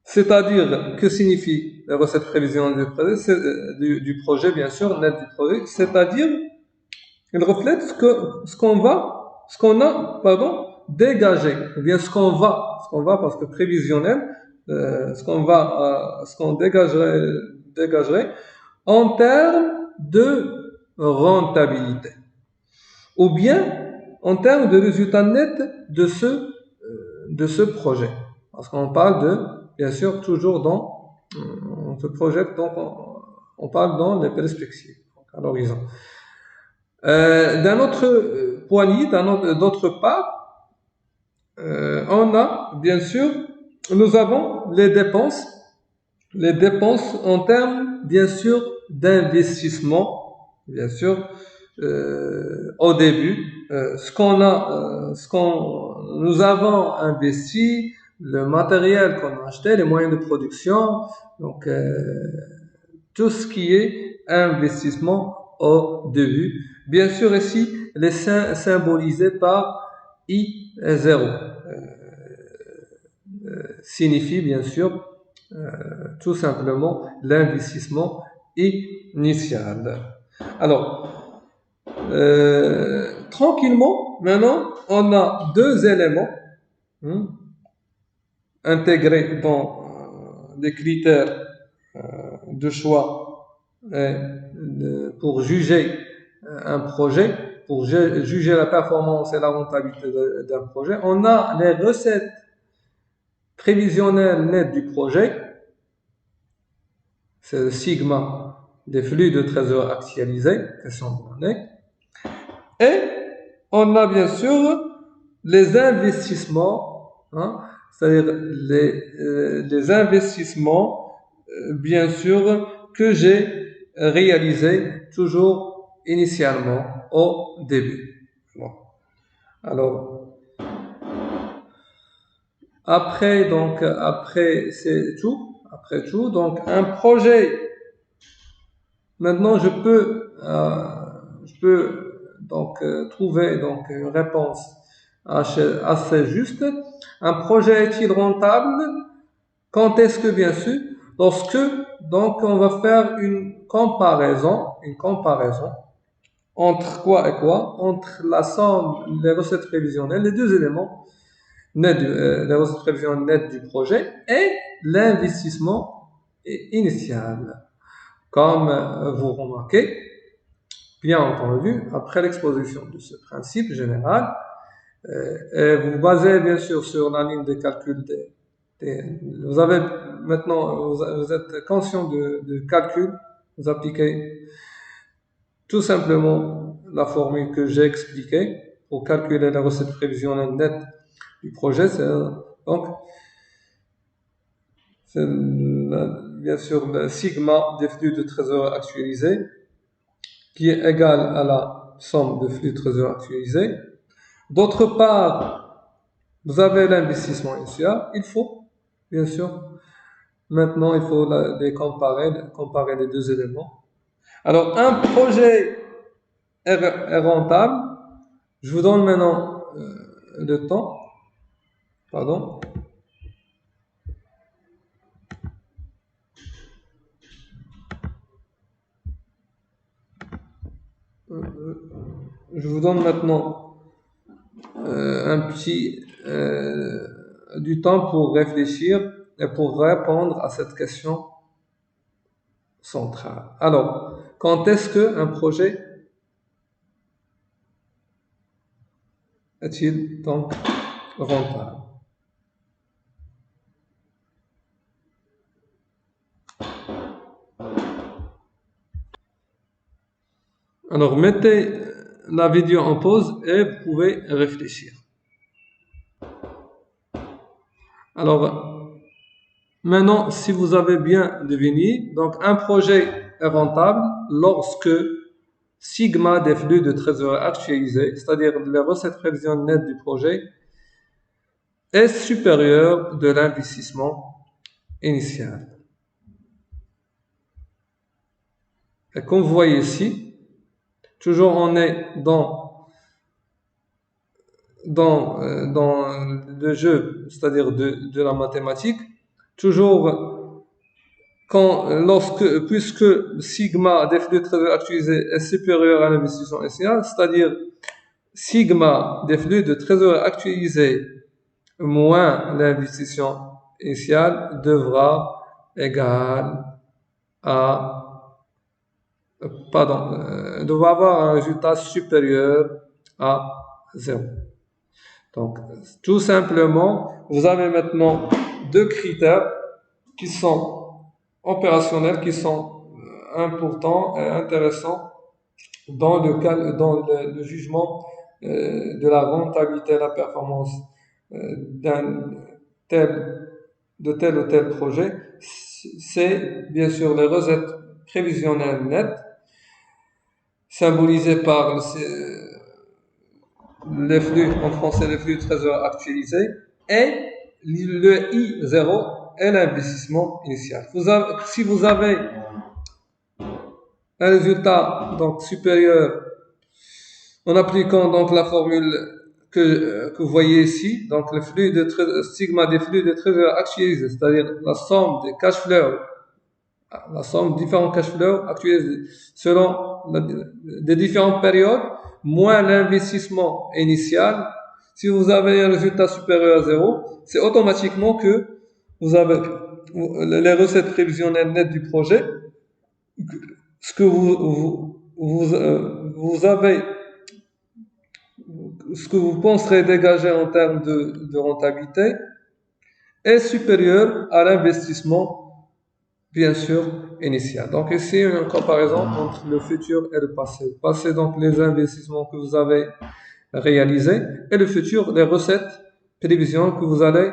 C'est-à-dire, que signifie les recettes prévisionnelles du projet, bien sûr, net du projet? C'est-à-dire, il reflète ce qu'on a dégagé, ou bien ce qu'on va parce que prévisionnel, ce qu'on dégagerait en termes de rentabilité, ou bien en termes de résultat net de ce projet, parce qu'on parle bien sûr toujours on se projette, donc on parle dans les perspectives, à l'horizon. D'un autre point, d'autre part, nous avons les dépenses en termes, bien sûr, d'investissement, bien sûr, au début, nous avons investi, le matériel qu'on a acheté, les moyens de production, donc tout ce qui est investissement au début. Bien sûr, ici, les symbolisé par I0 signifie bien sûr tout simplement l'investissement initial. Alors, tranquillement, maintenant, on a deux éléments hein, intégrés dans les critères de choix pour juger un projet, pour juger la performance et la rentabilité d'un projet. On a les recettes prévisionnelles nettes du projet, c'est le sigma des flux de trésorerie actualisés, question de l'année. Et on a bien sûr les investissements, hein, c'est-à-dire les investissements, bien sûr, que j'ai réalisés toujours initialement au début. Bon. Alors, après c'est tout. Après tout, donc un projet. Maintenant, je peux donc trouver donc une réponse assez juste. Un projet est-il rentable? Quand est-ce que bien sûr? Lorsque donc on va faire une comparaison entre quoi et quoi? Entre la somme, les recettes prévisionnelles, les deux éléments nets les recettes prévisionnelles nettes du projet et l'investissement initial. Comme vous remarquez, bien entendu, après l'exposition de ce principe général, et vous basez bien sûr sur la ligne de calcul vous avez maintenant, vous êtes conscient de calcul, vous appliquez tout simplement la formule que j'ai expliquée pour calculer la recette prévisionnelle nette du projet. Donc, c'est bien sûr le sigma des flux de trésorerie actualisés qui est égal à la somme de flux de trésorerie actualisés. D'autre part, vous avez l'investissement initial. Il faut, bien sûr, maintenant il faut comparer les deux éléments. Alors, un projet est rentable. Je vous donne maintenant le temps. Pardon. Je vous donne maintenant un petit du temps pour réfléchir et pour répondre à cette question centrale. Alors, quand est-ce qu'un projet est-il donc rentable? Alors, mettez la vidéo en pause et vous pouvez réfléchir. Alors, maintenant, si vous avez bien deviné, donc un projet est rentable lorsque sigma des flux de trésorerie actualisés, c'est-à-dire les recettes prévisionnelles nettes du projet, est supérieur de l'investissement initial. Et comme vous voyez ici, toujours on est dans le jeu, c'est-à-dire de la mathématique, toujours puisque sigma des flux de trésorerie actualisés est supérieur à l'investissement initial, c'est-à-dire sigma des flux de trésorerie actualisés moins l'investissement initial devra égal à devra avoir un résultat supérieur à 0. Donc, tout simplement, vous avez maintenant deux critères qui sont opérationnels, qui sont importants et intéressants dans le jugement de la rentabilité et la performance de tel ou tel projet. C'est bien sûr les recettes prévisionnelles nettes. symbolisé par les flux, en français les flux de trésor actualisés, et le I0 est l'investissement initial. Si vous avez un résultat donc supérieur en appliquant donc la formule que vous voyez ici, donc le flux de sigma des flux de trésor actualisés, c'est-à-dire la somme des cash flows, la somme des différents cash flows actualisés selon des différentes périodes, moins l'investissement initial. Si vous avez un résultat supérieur à 0, c'est automatiquement que vous avez les recettes prévisionnelles nettes du projet, ce que vous avez, ce que vous penserez dégager en termes de rentabilité est supérieur à l'investissement, bien sûr, initial. Donc ici, une comparaison entre le futur et le passé. Le passé, donc les investissements que vous avez réalisés, et le futur, les recettes, prévisions que vous allez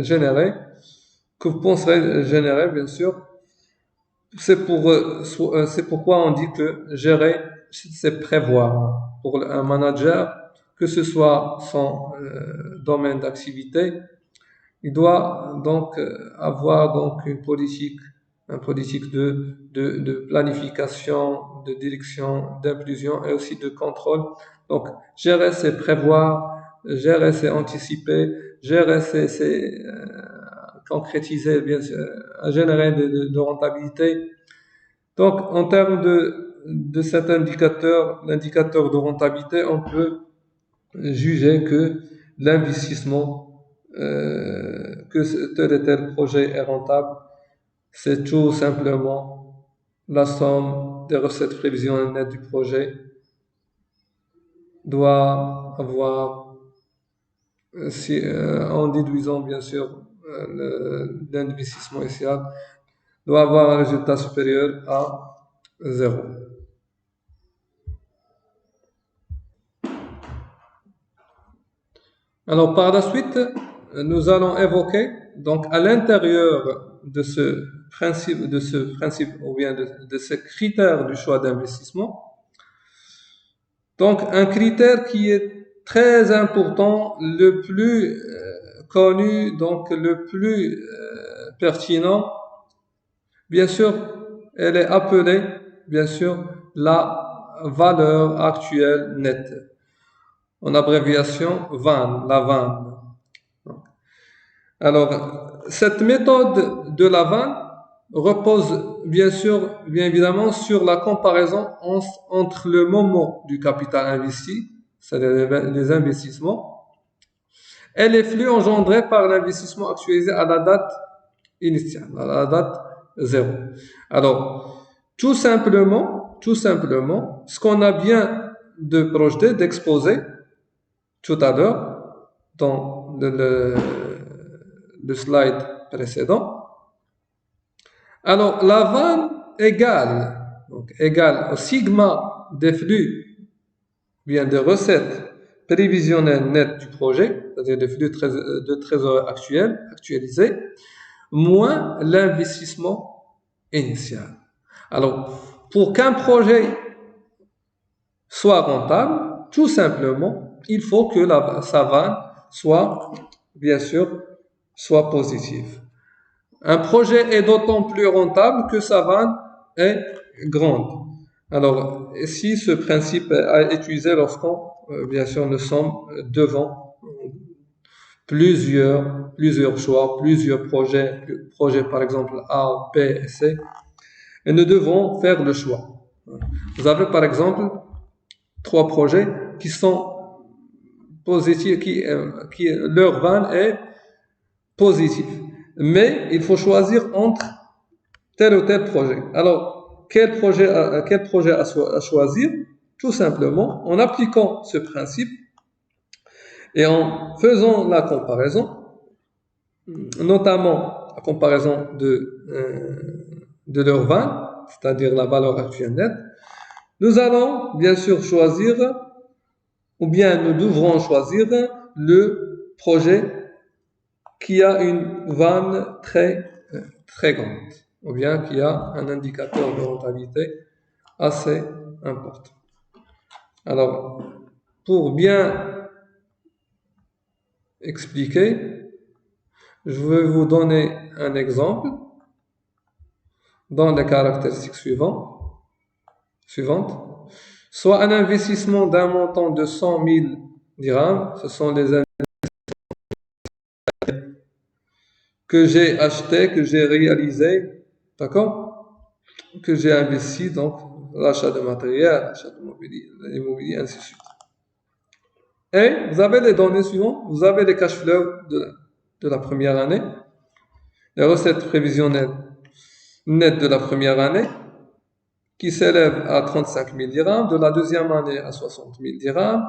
générer, que vous penserez générer, bien sûr. C'est pourquoi on dit que gérer, c'est prévoir. Pour un manager, que ce soit son domaine d'activité, il doit donc avoir donc une politique de planification, de direction, d'inclusion et aussi de contrôle. Donc, gérer, c'est prévoir, gérer, c'est anticiper, gérer, c'est concrétiser, bien sûr, générer de rentabilité. Donc, en termes de cet indicateur, l'indicateur de rentabilité, on peut juger que l'investissement, que tel et tel projet est rentable, c'est tout simplement la somme des recettes prévisionnelles nettes du projet doit avoir, en déduisant bien sûr l'investissement initial, doit avoir un résultat supérieur à 0. Alors par la suite, nous allons évoquer donc à l'intérieur de ce principe ou bien de ces critères du choix d'investissement. Donc un critère qui est très important, le plus connu, donc le plus pertinent, bien sûr, elle est appelée, bien sûr, la valeur actuelle nette. En abréviation, VAN, la VAN. Alors, cette méthode de la vanne repose bien évidemment sur la comparaison entre le moment du capital investi, c'est-à-dire les investissements, et les flux engendrés par l'investissement actualisé à la date initiale, à la date 0. Alors, tout simplement, ce qu'on a bien de projeter, d'exposer tout à l'heure dans le slide précédent. Alors, la vanne égale au sigma des flux, bien des recettes prévisionnelles nettes du projet, c'est-à-dire des flux de trésor actualisés, moins l'investissement initial. Alors, pour qu'un projet soit rentable, tout simplement, il faut que sa vanne soit, bien sûr, soit positive. Un projet est d'autant plus rentable que sa vanne est grande. Alors, si ce principe est utilisé lorsqu'on, bien sûr, nous sommes devant plusieurs choix, plusieurs projets par exemple A, B et C, et nous devons faire le choix. Vous avez par exemple 3 projets qui sont positifs, qui leur vanne est positive. Mais il faut choisir entre tel ou tel projet. Alors, quel projet à choisir? Tout simplement, en appliquant ce principe et en faisant la comparaison, notamment la comparaison de leur vanne, c'est-à-dire la valeur actuelle nette, nous allons bien sûr choisir, ou bien nous devrons choisir le projet qui a une vanne très grande, ou bien qui a un indicateur de rentabilité assez important. Alors, pour bien expliquer, je vais vous donner un exemple dans les caractéristiques suivantes. Soit un investissement d'un montant de 100 000 dirhams, ce sont les que j'ai acheté, que j'ai réalisé, d'accord? Que j'ai investi, donc l'achat de matériel, l'achat de l'immobilier, ainsi de suite. Et vous avez les données suivantes, vous avez les cash flows de la première année, les recettes prévisionnelles nettes de la première année, qui s'élèvent à 35 000 dirhams, de la deuxième année à 60 000 dirhams,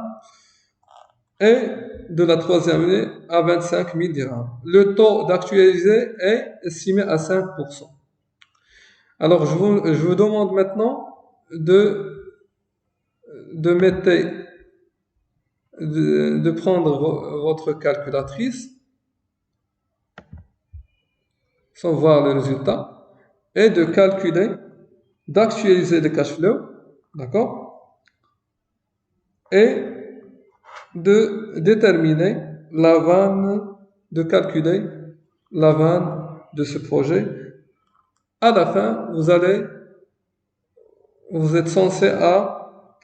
et de la troisième année à 25 000 dirhams. Le taux d'actualisé est estimé à 5%. Alors, je vous demande maintenant de prendre votre calculatrice sans voir le résultat et de calculer, d'actualiser le cash flow, d'accord? Et de déterminer la vanne, de calculer la vanne de ce projet. À la fin, vous êtes censé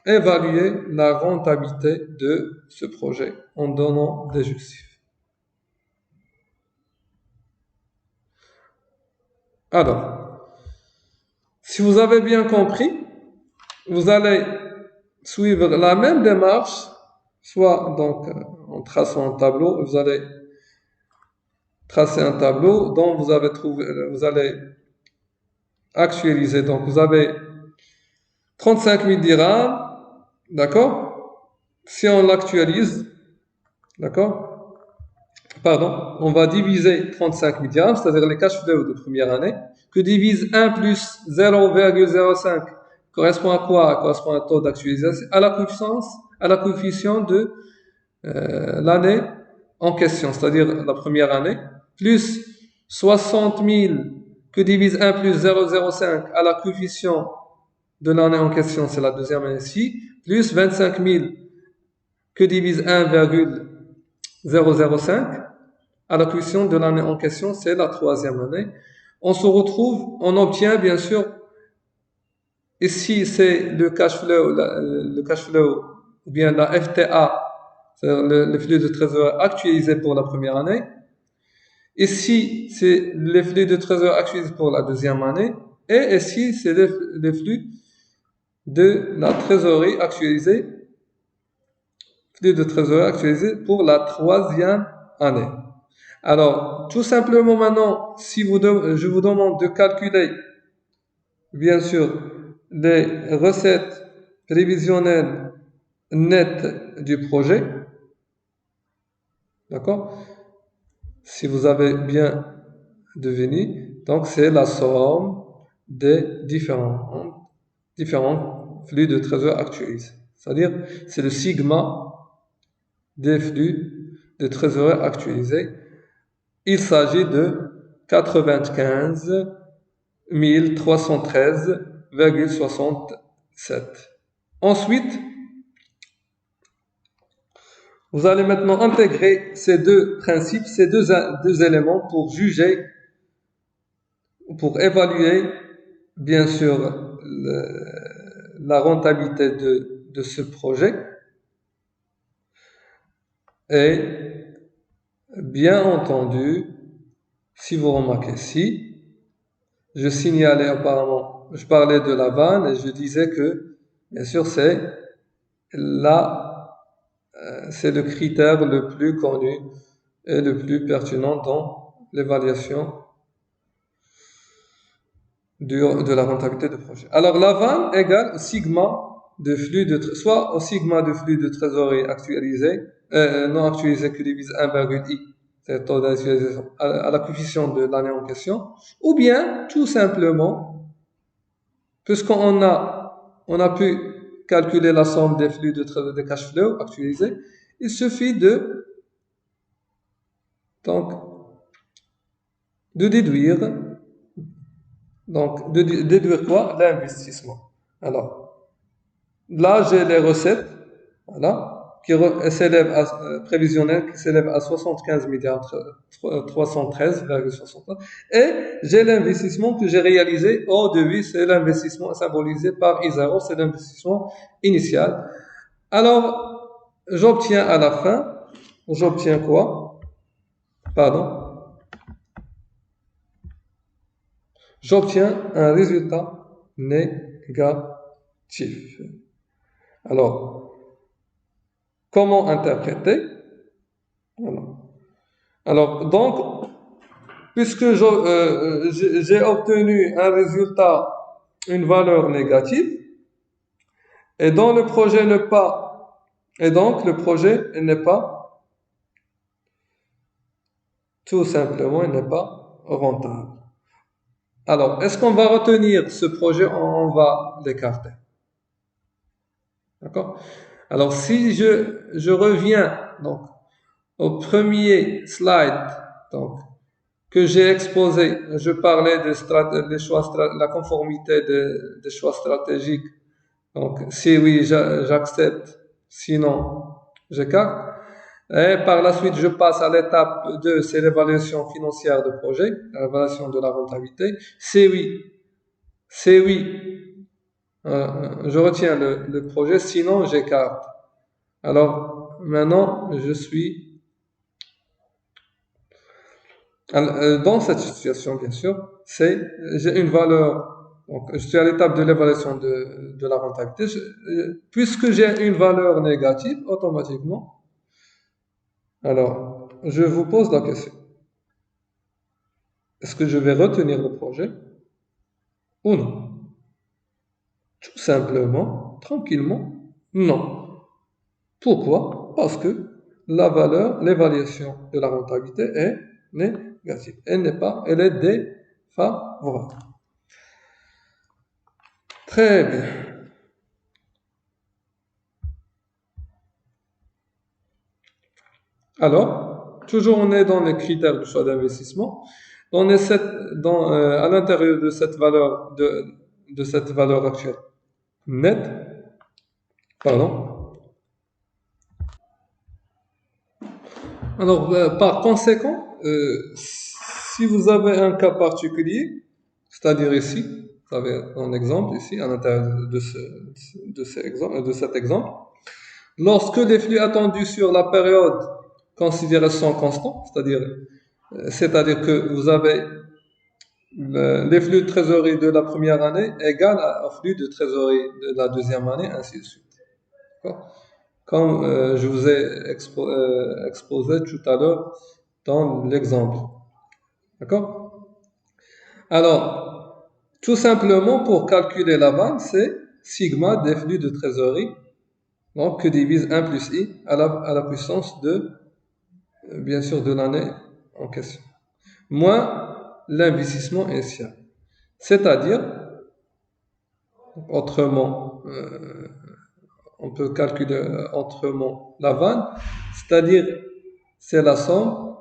évaluer la rentabilité de ce projet en donnant des justifs. Alors, si vous avez bien compris, vous allez suivre la même démarche, soit donc en traçant un tableau, vous allez tracer un tableau dont vous allez actualiser. Donc, vous avez 35 000 dirhams, d'accord? Si on l'actualise, d'accord? Pardon, on va diviser 35 000 dirhams, c'est-à-dire les cash flows de première année, que divise 1 plus 0,05 correspond à quoi? Correspond à un taux d'actualisation, à la coefficient de l'année en question, c'est-à-dire la première année, plus 60 000 que divise 1 plus 0,05 à la coefficient de l'année en question, c'est la deuxième année-ci, plus 25 000 que divise 1,005 à la coefficient de l'année en question, c'est la troisième année. On obtient bien sûr, ici c'est le cash flow, ou bien la FTA, c'est-à-dire le flux de trésorerie actualisé pour la première année. Ici, c'est les flux de trésorerie actualisés pour la deuxième année. Et ici, c'est les flux de la trésorerie actualisée, pour la troisième année. Alors, tout simplement maintenant, je vous demande de calculer, bien sûr, les recettes prévisionnelles nettes du projet. D'accord? Si vous avez bien deviné, donc c'est la somme des différents flux de trésor actualisés. C'est-à-dire, c'est le sigma des flux de trésorerie actualisés. Il s'agit de 95 313,67. Ensuite, vous allez maintenant intégrer ces deux principes, ces deux éléments pour juger, pour évaluer, bien sûr, la rentabilité de ce projet. Et bien entendu, si vous remarquez ici, je signalais auparavant, je parlais de la vanne et je disais que, bien sûr, c'est le critère le plus connu et le plus pertinent dans l'évaluation de la rentabilité de projet. Alors, la vanne égale au sigma de flux soit au sigma de flux de trésorerie actualisé, non actualisé que divise 1,i, c'est le taux d'actualisation, à la coefficient de l'année en question, ou bien, tout simplement, puisqu'on a pu calculer la somme des flux de cash flow actualisés, il suffit de déduire. Donc, de déduire quoi? L'investissement. Alors, Là, j'ai les recettes, voilà, prévisionnelles qui s'élèvent à 75 milliards 313,60. Et j'ai l'investissement que j'ai réalisé au début, c'est l'investissement symbolisé par I0, c'est l'investissement initial. Alors, j'obtiens à la fin, j'obtiens quoi? Pardon, j'obtiens un résultat négatif. Alors, comment interpréter? Voilà. Alors, donc, puisque j'ai obtenu un résultat, une valeur négative, et donc le projet n'est pas, et donc le projet n'est pas, tout simplement, il n'est pas rentable. Alors, est-ce qu'on va retenir ce projet ou on va l'écarter? D'accord? Alors, si je reviens donc au premier slide donc, que j'ai exposé, je parlais des choix, la conformité des choix stratégiques. Donc, si oui, j'accepte, sinon, j'écarte. Et par la suite, je passe à l'étape 2, c'est l'évaluation financière de projet, l'évaluation de la rentabilité. C'est oui, je retiens le projet, sinon j'écarte. Alors, maintenant, dans cette situation, bien sûr, j'ai une valeur, donc je suis à l'étape de l'évaluation de la rentabilité. Puisque j'ai une valeur négative, automatiquement, alors, je vous pose la question. Est-ce que je vais retenir le projet ou non? Tout simplement, tranquillement, non. Pourquoi? Parce que l'évaluation de la rentabilité est négative. Elle est défavorable. Très bien. Alors, toujours on est dans les critères du choix d'investissement. À l'intérieur de cette valeur actuelle nette, pardon. Alors, par conséquent, si vous avez un cas particulier, c'est-à-dire ici, vous avez un exemple ici, à l'intérieur de cet exemple, lorsque les flux attendus sur la période considérée sont constants, c'est-à-dire que vous avez les flux de trésorerie de la première année égale au flux de trésorerie de la deuxième année, ainsi de suite. Comme je vous ai exposé tout à l'heure dans l'exemple. D'accord? Alors, tout simplement, pour calculer la vanne, c'est sigma des flux de trésorerie, donc que divise 1 plus i à la puissance de, bien sûr, de l'année en question, moins l'investissement initial. C'est-à-dire, autrement, on peut calculer autrement la vanne, c'est-à-dire c'est la somme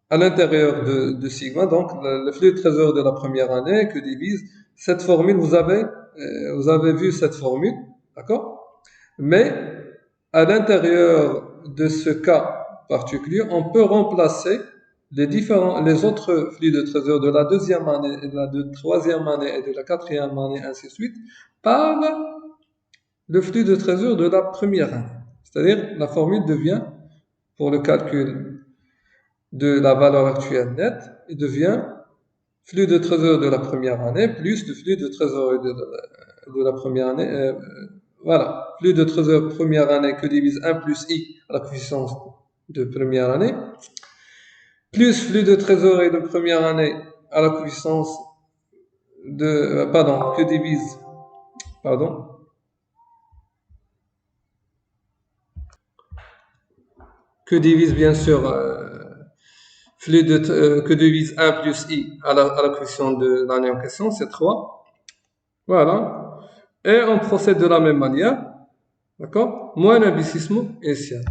à l'intérieur de sigma, donc le flux de trésor de la première année que divise cette formule, vous avez vu cette formule, d'accord? Mais à l'intérieur de ce cas particulier, on peut remplacer les autres flux de trésor de la deuxième année, de la troisième année et de la quatrième année, ainsi de suite, par le flux de trésor de la première année. C'est-à-dire, la formule devient, pour le calcul de la valeur actuelle nette, il devient flux de trésor de la première année plus le flux de trésor de la première année. Voilà, flux de trésor première année que divise 1 plus i à la puissance de première année, plus flux de trésorerie de première année à la puissance de, pardon, que divise, pardon, que divise bien sûr que divise 1 plus i à la puissance de l'année en question, c'est 3. Voilà. Et on procède de la même manière, d'accord? Moins l'investissement initial.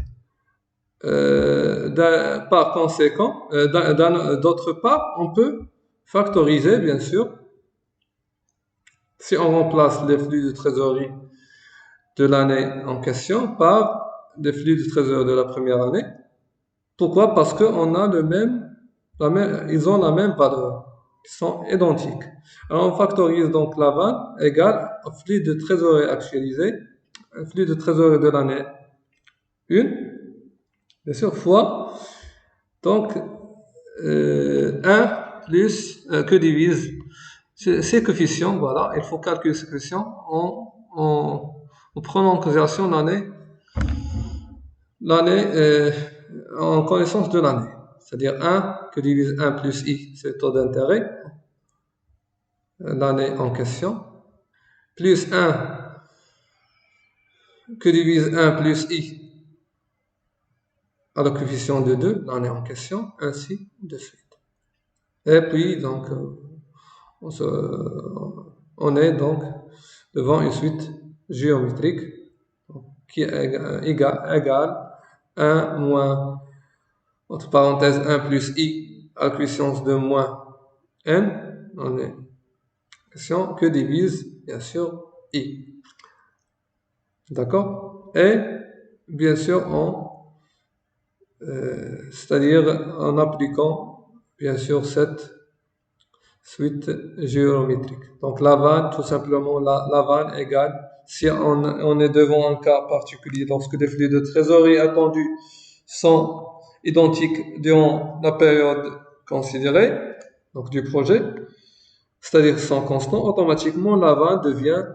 Par conséquent, d'autre part, on peut factoriser, bien sûr, si on remplace les flux de trésorerie de l'année en question par des flux de trésorerie de la première année. Pourquoi? Parce qu'on a ils ont la même valeur, ils sont identiques. Alors on factorise donc la vanne égale au flux de trésorerie actualisé, un flux de trésorerie de l'année 1, bien sûr, fois, donc 1 plus, que divise ces coefficients, voilà, il faut calculer ces coefficients en prenant en considération l'année en connaissance de l'année. C'est-à-dire 1 que divise 1 plus i, c'est le taux d'intérêt, l'année en question, plus 1 que divise 1 plus i à la coefficient de 2, l'année en question, ainsi de suite. Et puis, donc, on est donc devant une suite géométrique qui est égale 1 moins, entre parenthèses, 1 plus i à la puissance de moins n, on est question que divise, bien sûr, i. D'accord? Et, bien sûr, c'est-à-dire en appliquant, bien sûr, cette suite géométrique. Donc, la vanne, tout simplement, la vanne égale, si on est devant un cas particulier, lorsque les flux de trésorerie attendus sont identiques durant la période considérée, donc du projet, c'est-à-dire sont constants, automatiquement, la vanne devient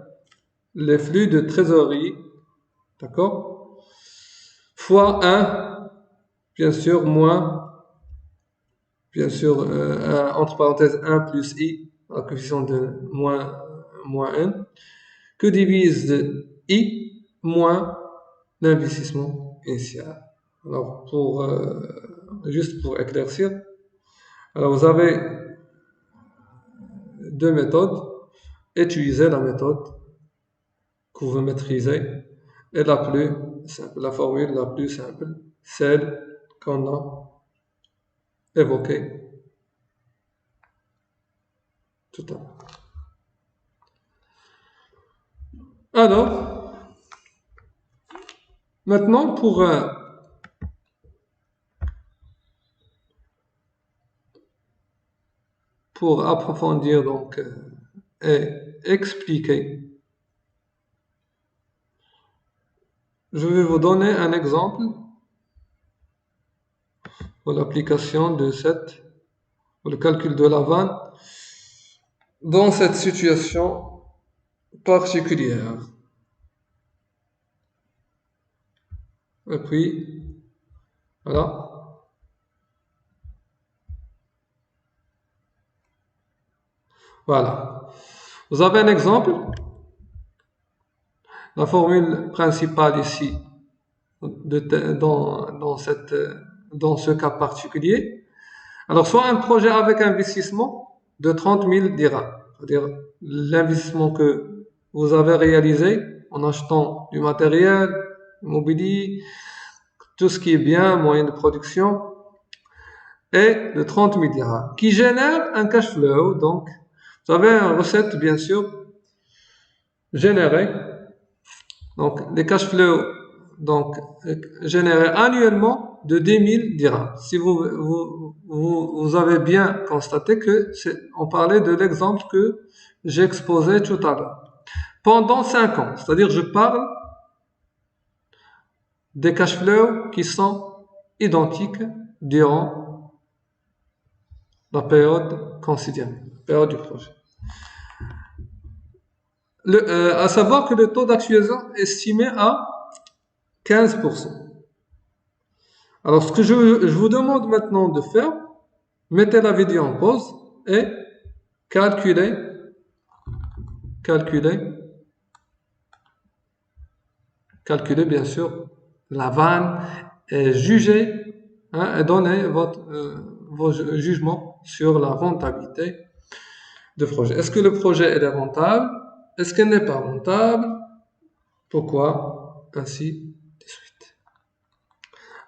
les flux de trésorerie, d'accord, fois 1, bien sûr, moins, bien sûr, entre parenthèses, 1 plus i, la coefficient de moins n, que divise i moins l'investissement initial. Alors, juste pour éclaircir, alors vous avez deux méthodes. Utilisez la méthode que vous maîtrisez et la plus simple, la formule la plus simple, celle qu'on a évoquée tout à l'heure. Alors, maintenant pour approfondir donc et expliquer, je vais vous donner un exemple pour l'application pour le calcul de la vanne dans cette situation particulière. Et puis, voilà. Voilà. Vous avez un exemple? La formule principale ici, dans ce cas particulier. Alors, soit un projet avec investissement de 30 000 dirhams, c'est-à-dire l'investissement que vous avez réalisé en achetant du matériel, immobilier, tout ce qui est bien, moyen de production, est de 30 000 dirhams, qui génère un cash flow. Donc, vous avez une recette, bien sûr, générée. Donc, les cash flows donc, générés annuellement de 10 000 dirhams. Si vous avez bien constaté que on parlait de l'exemple que j'ai exposé tout à l'heure. Pendant 5 ans, c'est-à-dire je parle des cash flows qui sont identiques durant la période considérée, la période du projet. À savoir que le taux d'actualisation est estimé à 15%. Alors, ce que je vous demande maintenant de faire, mettez la vidéo en pause et calculez bien sûr la vanne et jugez, et donnez vos jugements sur la rentabilité de projet. Est-ce que le projet est rentable? Est-ce qu'il n'est pas rentable? Pourquoi? Ainsi de suite.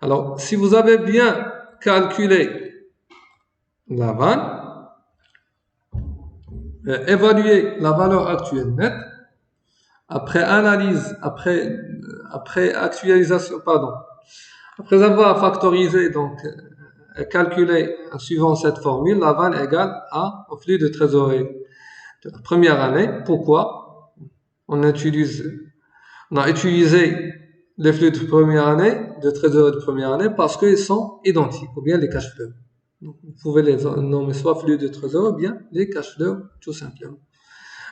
Alors, si vous avez bien calculé la vanne, évaluer la valeur actuelle nette, après analyse, après actualisation, pardon, après avoir factorisé, donc calculé suivant cette formule, la vanne égale au flux de trésorerie de la première année. Pourquoi on a utilisé les flux de première année, de trésorerie de première année, parce qu'ils sont identiques, ou bien les cash flows. Donc, vous pouvez les nommer soit flux de trésorerie, ou bien les cash flows, tout simplement.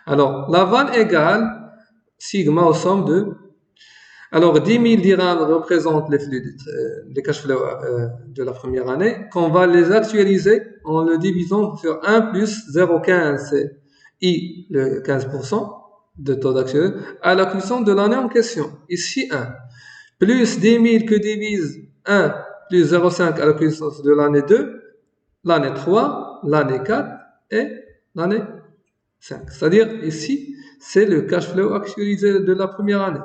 Alors, la vanne égale sigma aux sommes de. Alors, 10 000 dirhams représentent les flux, les cash flows de la première année, qu'on va les actualiser en le divisant sur 1 plus 0,15, c'est I, le 15% de taux d'actuel, à la cuisson de l'année en question. Ici, 1. Plus 10 000 que divise 1 plus 0,5 à la puissance de l'année 2, l'année 3, l'année 4 et l'année 5. C'est-à-dire, ici, c'est le cash flow actualisé de la première année.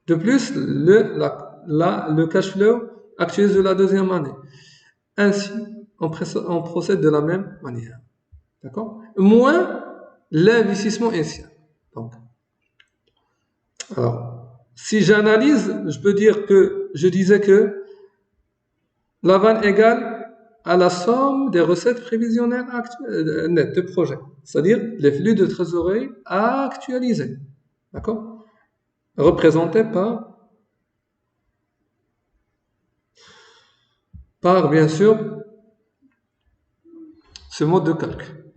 De plus, le cash flow actualisé de la deuxième année. Ainsi, on procède de la même manière. D'accord? Moins l'investissement initial. Donc, alors, si j'analyse, je disais que la vanne égale à la somme des recettes prévisionnelles nettes de projet, c'est-à-dire les flux de trésorerie actualisés, d'accord, représentés par bien sûr ce mode de calcul,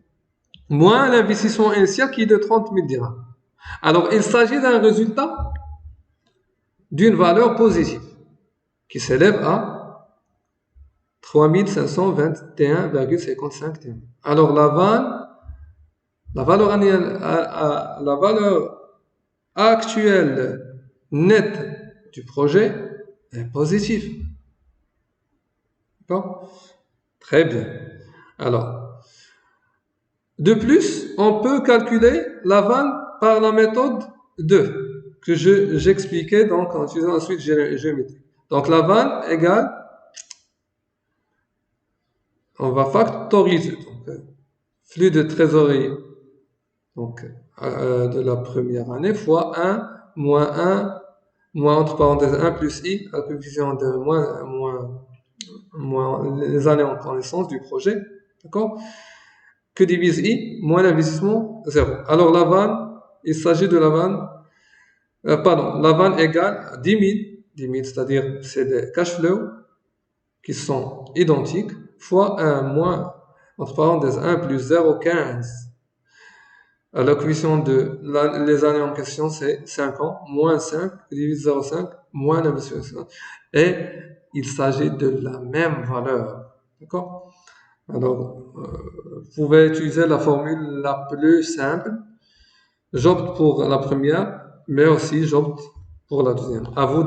moins l'investissement initial qui est de 30 000 dirhams. Alors, il s'agit d'un résultat d'une valeur positive qui s'élève à 3521,55 dirhams. Alors, la valeur annuelle, la valeur actuelle nette du projet est positive. D'accord? Très bien. Alors, de plus, on peut calculer la vanne par la méthode 2 que j'expliquais donc en utilisant la suite géométrique. Donc, la vanne égale, on va factoriser. Donc, flux de trésorerie donc, de la première année fois 1 moins 1 moins entre parenthèses 1 plus I à la coefficient de moins les années en connaissance du projet, d'accord, que divise I moins l'investissement 0. Alors la vanne, il s'agit de la vanne, la vanne égale 10 000, c'est-à-dire c'est des cash flows qui sont identiques fois 1 moins entre parenthèses 1 plus 0,15 à la coefficient de les années en question, c'est 5 ans, moins 5, divise 0,5, moins l'investissement. Et il s'agit de la même valeur. D'accord? Alors, vous pouvez utiliser la formule la plus simple. J'opte pour la première, mais aussi j'opte pour la deuxième. À vous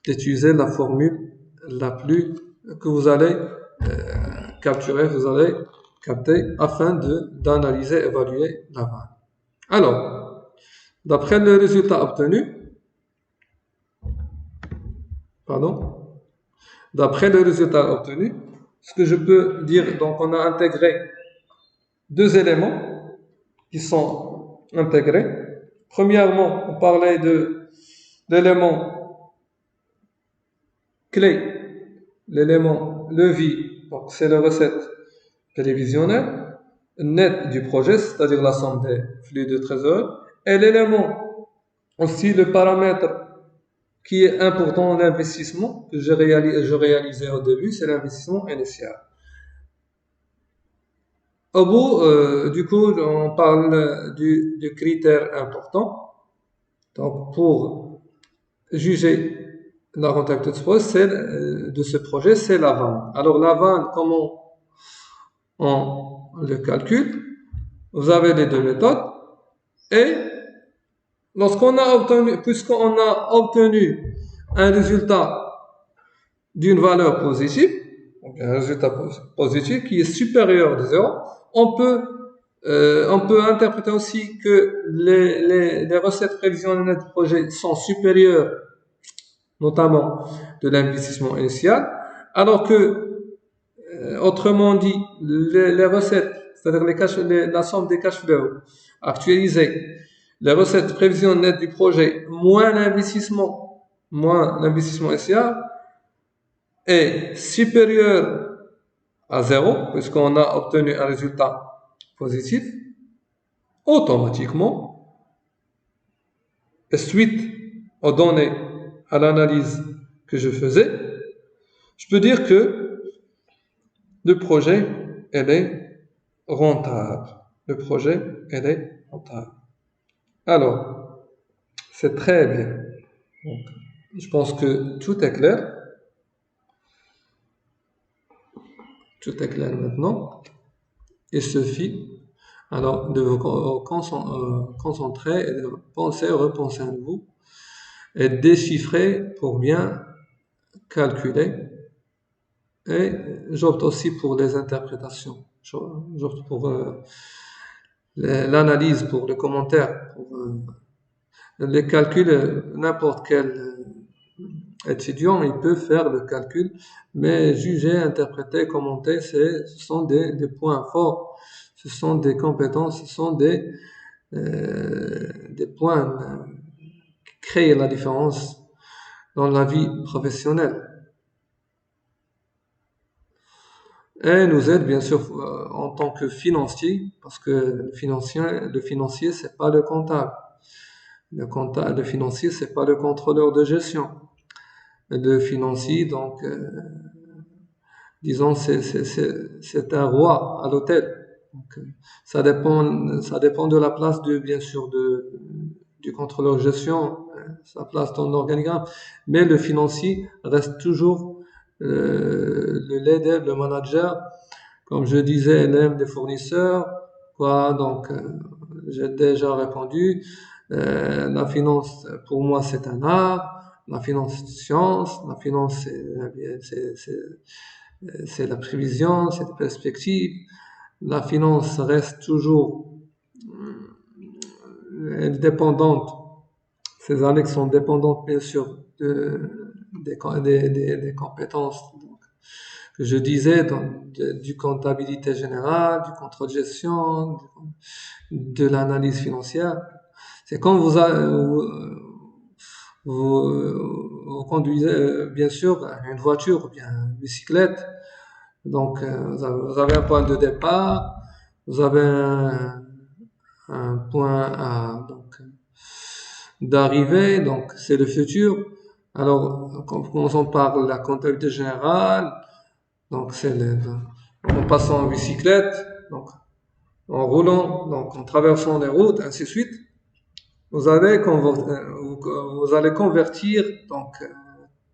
d'utiliser la formule la plus que vous allez capturer, vous allez capter afin d'analyser, évaluer la vanne. Alors, d'après le résultat obtenu, ce que je peux dire, donc on a intégré deux éléments qui sont intégrés. Premièrement, on parlait de l'élément clé, l'élément levier, donc c'est la recette prévisionnelle nette du projet, c'est-à-dire la somme des flux de trésorerie, et l'élément aussi le paramètre qui est important, l'investissement que je réalisais au début, c'est l'investissement initial. Au bout, du coup, on parle du critère important. Donc, pour juger la rentabilité de ce projet, c'est la vanne. Alors, la vanne, comment on le calcule? Vous avez les deux méthodes. Et puisqu'on a obtenu un résultat d'une valeur positive, donc un résultat positif qui est supérieur de 0, on peut interpréter aussi que les recettes prévisionnelles du projet sont supérieures, notamment de l'investissement initial, alors que, autrement dit, les recettes, c'est-à-dire la somme des cash flows actualisés, les recettes prévision nette du projet, moins l'investissement SIA est supérieur à zéro, puisqu'on a obtenu un résultat positif, automatiquement, et suite aux données à l'analyse que je faisais, je peux dire que le projet, elle est rentable. Le projet, elle est rentable. Alors, c'est très bien. Donc, je pense que tout est clair. Tout est clair maintenant. Il suffit alors de vous concentrer et de penser, repenser à nouveau et déchiffrer pour bien calculer. Et j'opte aussi pour les interprétations. J'opte pour l'analyse, pour le commentaire, pour les calculs. N'importe quel étudiant, il peut faire le calcul, mais juger, interpréter, commenter, ce sont des points forts, ce sont des compétences, ce sont des points qui créent la différence dans la vie professionnelle. Et nous aide bien sûr en tant que financier, parce que le financier c'est pas le comptable. Le financier c'est pas le contrôleur de gestion. Le financier, donc, disons, c'est un roi à l'hôtel. Donc, ça dépend de la place bien sûr, du contrôleur de gestion, sa place dans l'organigramme. Mais le financier reste toujours le leader, le manager. Comme je disais, elle aime des fournisseurs. Quoi, donc, j'ai déjà répondu. La finance, pour moi, c'est un art. La finance, c'est science. La finance, c'est la prévision, c'est la perspective. La finance reste toujours dépendante. Ces annexes sont dépendantes, bien sûr, des compétences que je disais, du comptabilité générale, du contrôle de gestion, de l'analyse financière. C'est comme vous conduisez, bien sûr, une voiture ou bien une bicyclette. Donc, vous avez un point de départ, vous avez un point d'arrivée, donc c'est le futur. Alors, commençons par la comptabilité générale. Donc, en passant en bicyclette, donc en roulant, donc en traversant les routes, ainsi de suite. Vous allez convertir donc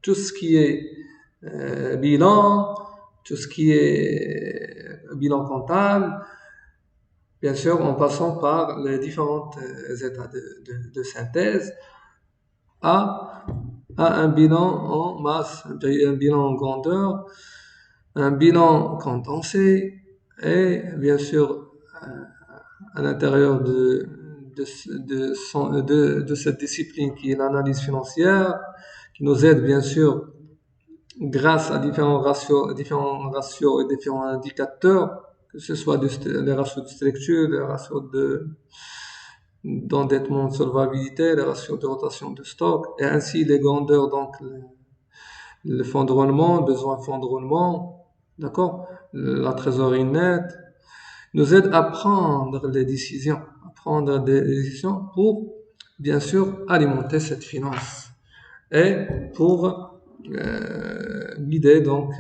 tout ce qui est bilan, tout ce qui est bilan comptable, bien sûr en passant par les différentes états de synthèse à un bilan en masse, un bilan en grandeur, un bilan condensé et bien sûr à l'intérieur de cette discipline qui est l'analyse financière, qui nous aide bien sûr grâce à différents ratios et différents indicateurs, que ce soit les ratios de structure, les ratios d'endettement, de solvabilité, les ratios de rotation de stock, et ainsi les grandeurs, donc le fonds de roulement, besoin de fonds de roulement, d'accord, la trésorerie nette, nous aide à prendre des décisions pour, bien sûr, alimenter cette finance et pour guider, donc,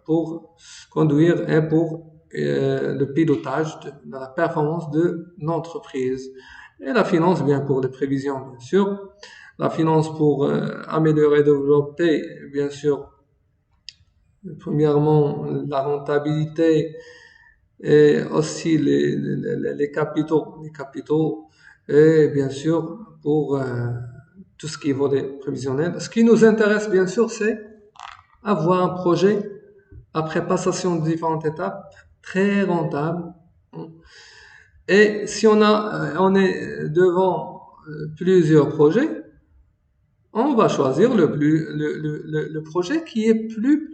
pour conduire et pour le pilotage de la performance de l'entreprise. Et la finance, bien pour les prévisions, bien sûr. La finance pour améliorer et développer, bien sûr, premièrement, la rentabilité et aussi les capitaux et bien sûr pour tout ce qui est volet prévisionnel. Ce qui nous intéresse bien sûr, c'est avoir un projet après passation de différentes étapes très rentable. Et si on est devant plusieurs projets, on va choisir le projet qui est plus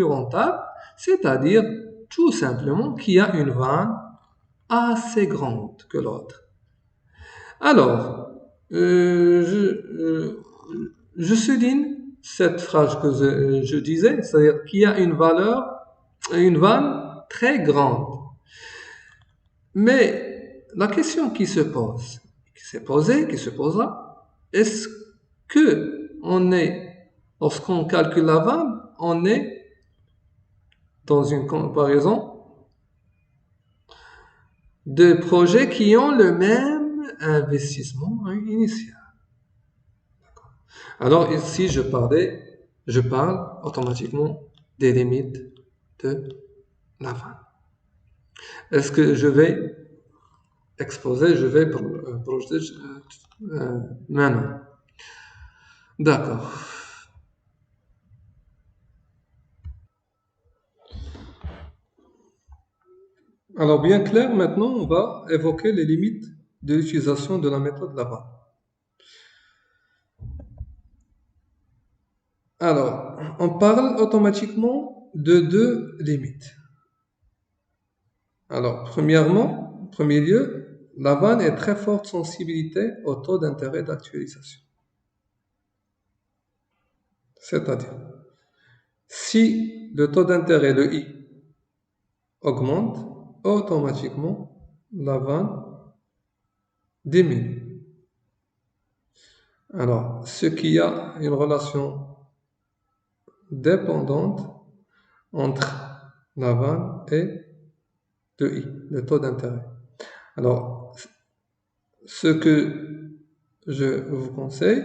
rentable, c'est-à-dire tout simplement qu'il y a une vanne assez grande que l'autre. Alors, je souligne cette phrase que je disais, c'est-à-dire qu'il y a une vanne très grande. Mais la question qui s'est posée, qui se posera, est-ce que lorsqu'on calcule la vanne, on est dans une comparaison de projets qui ont le même investissement initial. Alors ici, je parle automatiquement des limites de la vanne. Est-ce que je vais projeter maintenant? D'accord. Alors bien clair, maintenant on va évoquer les limites de l'utilisation de la méthode Laval. Alors, on parle automatiquement de deux limites. Alors, premièrement, en premier lieu, Laval est très forte sensibilité au taux d'intérêt d'actualisation. C'est-à-dire, si le taux d'intérêt, le I, augmente, automatiquement, la vanne diminue. Alors, ce qui a une relation dépendante entre la vanne et le I, le taux d'intérêt. Alors, ce que je vous conseille,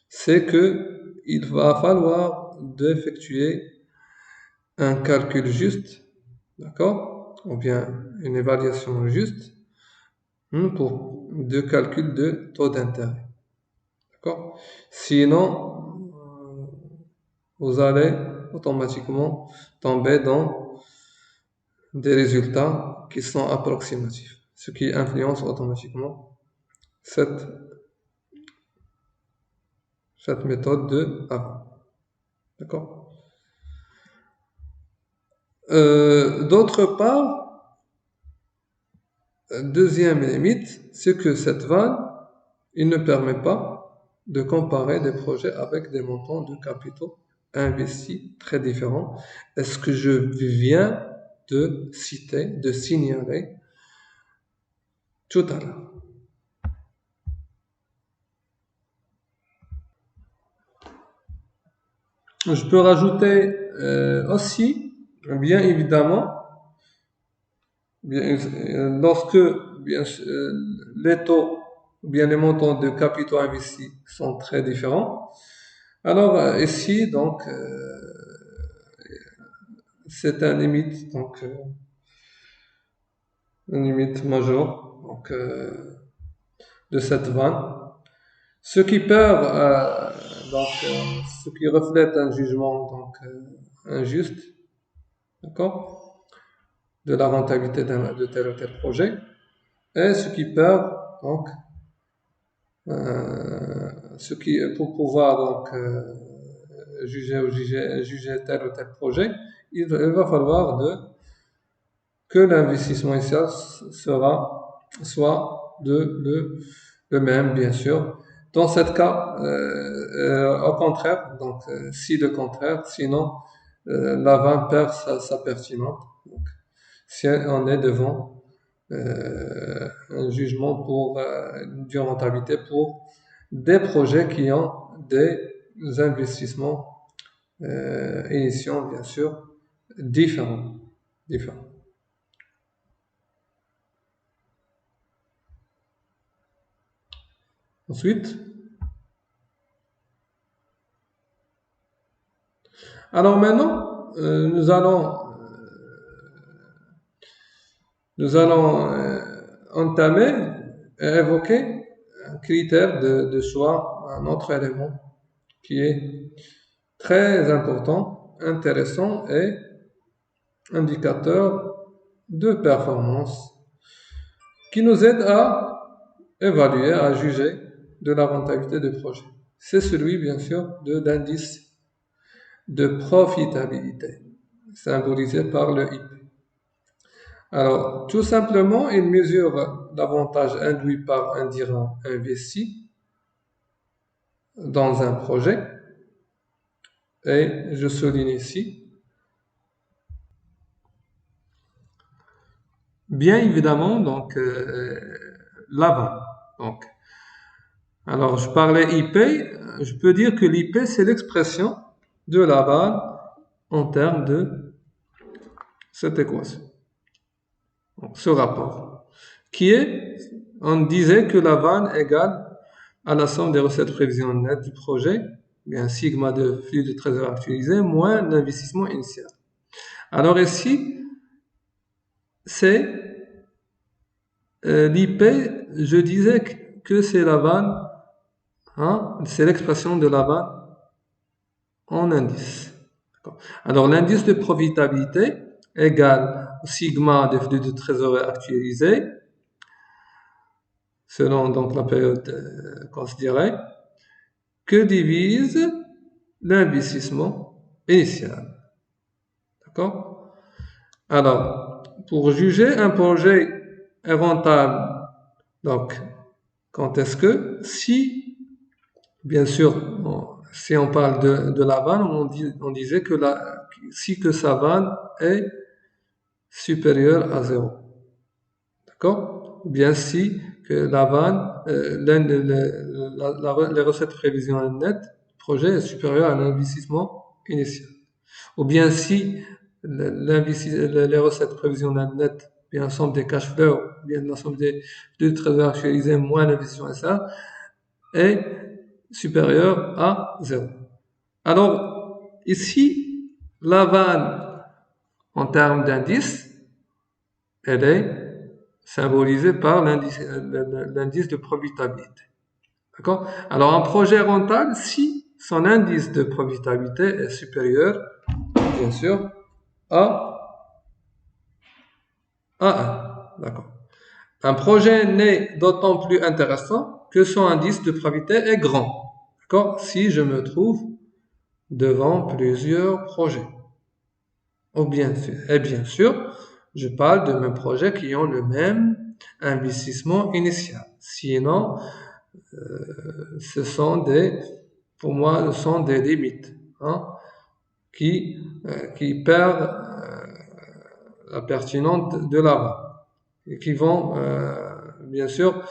c'est que il va falloir d'effectuer un calcul juste, d'accord, ou bien une évaluation juste pour de calcul de taux d'intérêt, d'accord. Sinon, vous allez automatiquement tomber dans des résultats qui sont approximatifs, ce qui influence automatiquement cette méthode de avant. D'accord. D'autre part, deuxième limite, c'est que cette vanne, il ne permet pas de comparer des projets avec des montants de capitaux investis très différents. Est-ce que je viens de citer, de signaler tout à l'heure? Je peux rajouter aussi, bien évidemment, lorsque les taux ou bien les montants de capitaux investis sont très différents, alors ici, donc, c'est un limite, donc, une limite majeure donc, de cette vanne. Ce qui perd, ce qui reflète un jugement donc, injuste, d'accord, de la rentabilité de tel ou tel projet, et ce qui perd, donc, pour pouvoir donc, juger tel ou tel projet, il va falloir que l'investissement initial soit le même, bien sûr. Dans ce cas, au contraire, donc si le contraire, sinon la vanne perd sa pertinence. Donc, si on est devant un jugement pour une rentabilité pour des projets qui ont des investissements initiaux, bien sûr, différents. Ensuite, alors maintenant, nous allons entamer et évoquer un critère de choix, un autre élément qui est très important, intéressant et indicateur de performance qui nous aide à évaluer, à juger de la rentabilité du projet. C'est celui, bien sûr, de l'indice de profitabilité, symbolisé par le IP. Alors, tout simplement, il mesure l'avantage induit par un dirham investi dans un projet. Et je souligne ici, bien évidemment, donc, l'aval. Donc, alors, je parlais IP, je peux dire que l'IP, c'est l'expression de l'aval en termes de cette équation, donc, ce rapport, qui est, on disait que l'aval égale à la somme des recettes prévisionnelles nettes du projet, bien sigma de flux de trésor actualisé, moins l'investissement initial. Alors ici, c'est l'IP, je disais que c'est la vanne, hein, c'est l'expression de la vanne en indice. Alors l'indice de profitabilité égale sigma des flux de trésorerie actualisés selon donc la période considérée que divise l'investissement initial. D'accord? Alors, pour juger un projet est rentable, donc quand est-ce que si, bien sûr, si on parle de la vanne, on disait que si que sa vanne est supérieure à 0. D'accord? Ou bien si que la vanne, les recettes prévisionnelles nettes du projet est supérieure à l'investissement initial. Ou bien si les recettes prévisionnelles nettes, bien l'ensemble des cash flows, bien l'ensemble des trésors actualisés moins l'investissement initial est supérieur à 0. Alors, ici, la vanne en termes d'indice, elle est symbolisée par l'indice de profitabilité. D'accord? Alors, un projet rentable, si son indice de profitabilité est supérieur, bien sûr, à 1. D'accord. Un projet n'est d'autant plus intéressant que son indice de probabilité est grand. D'accord? Si je me trouve devant plusieurs projets. Et bien sûr, je parle de mes projets qui ont le même investissement initial. Sinon, pour moi, ce sont des limites, hein, qui perdent la pertinence de la vanne et qui vont, bien sûr,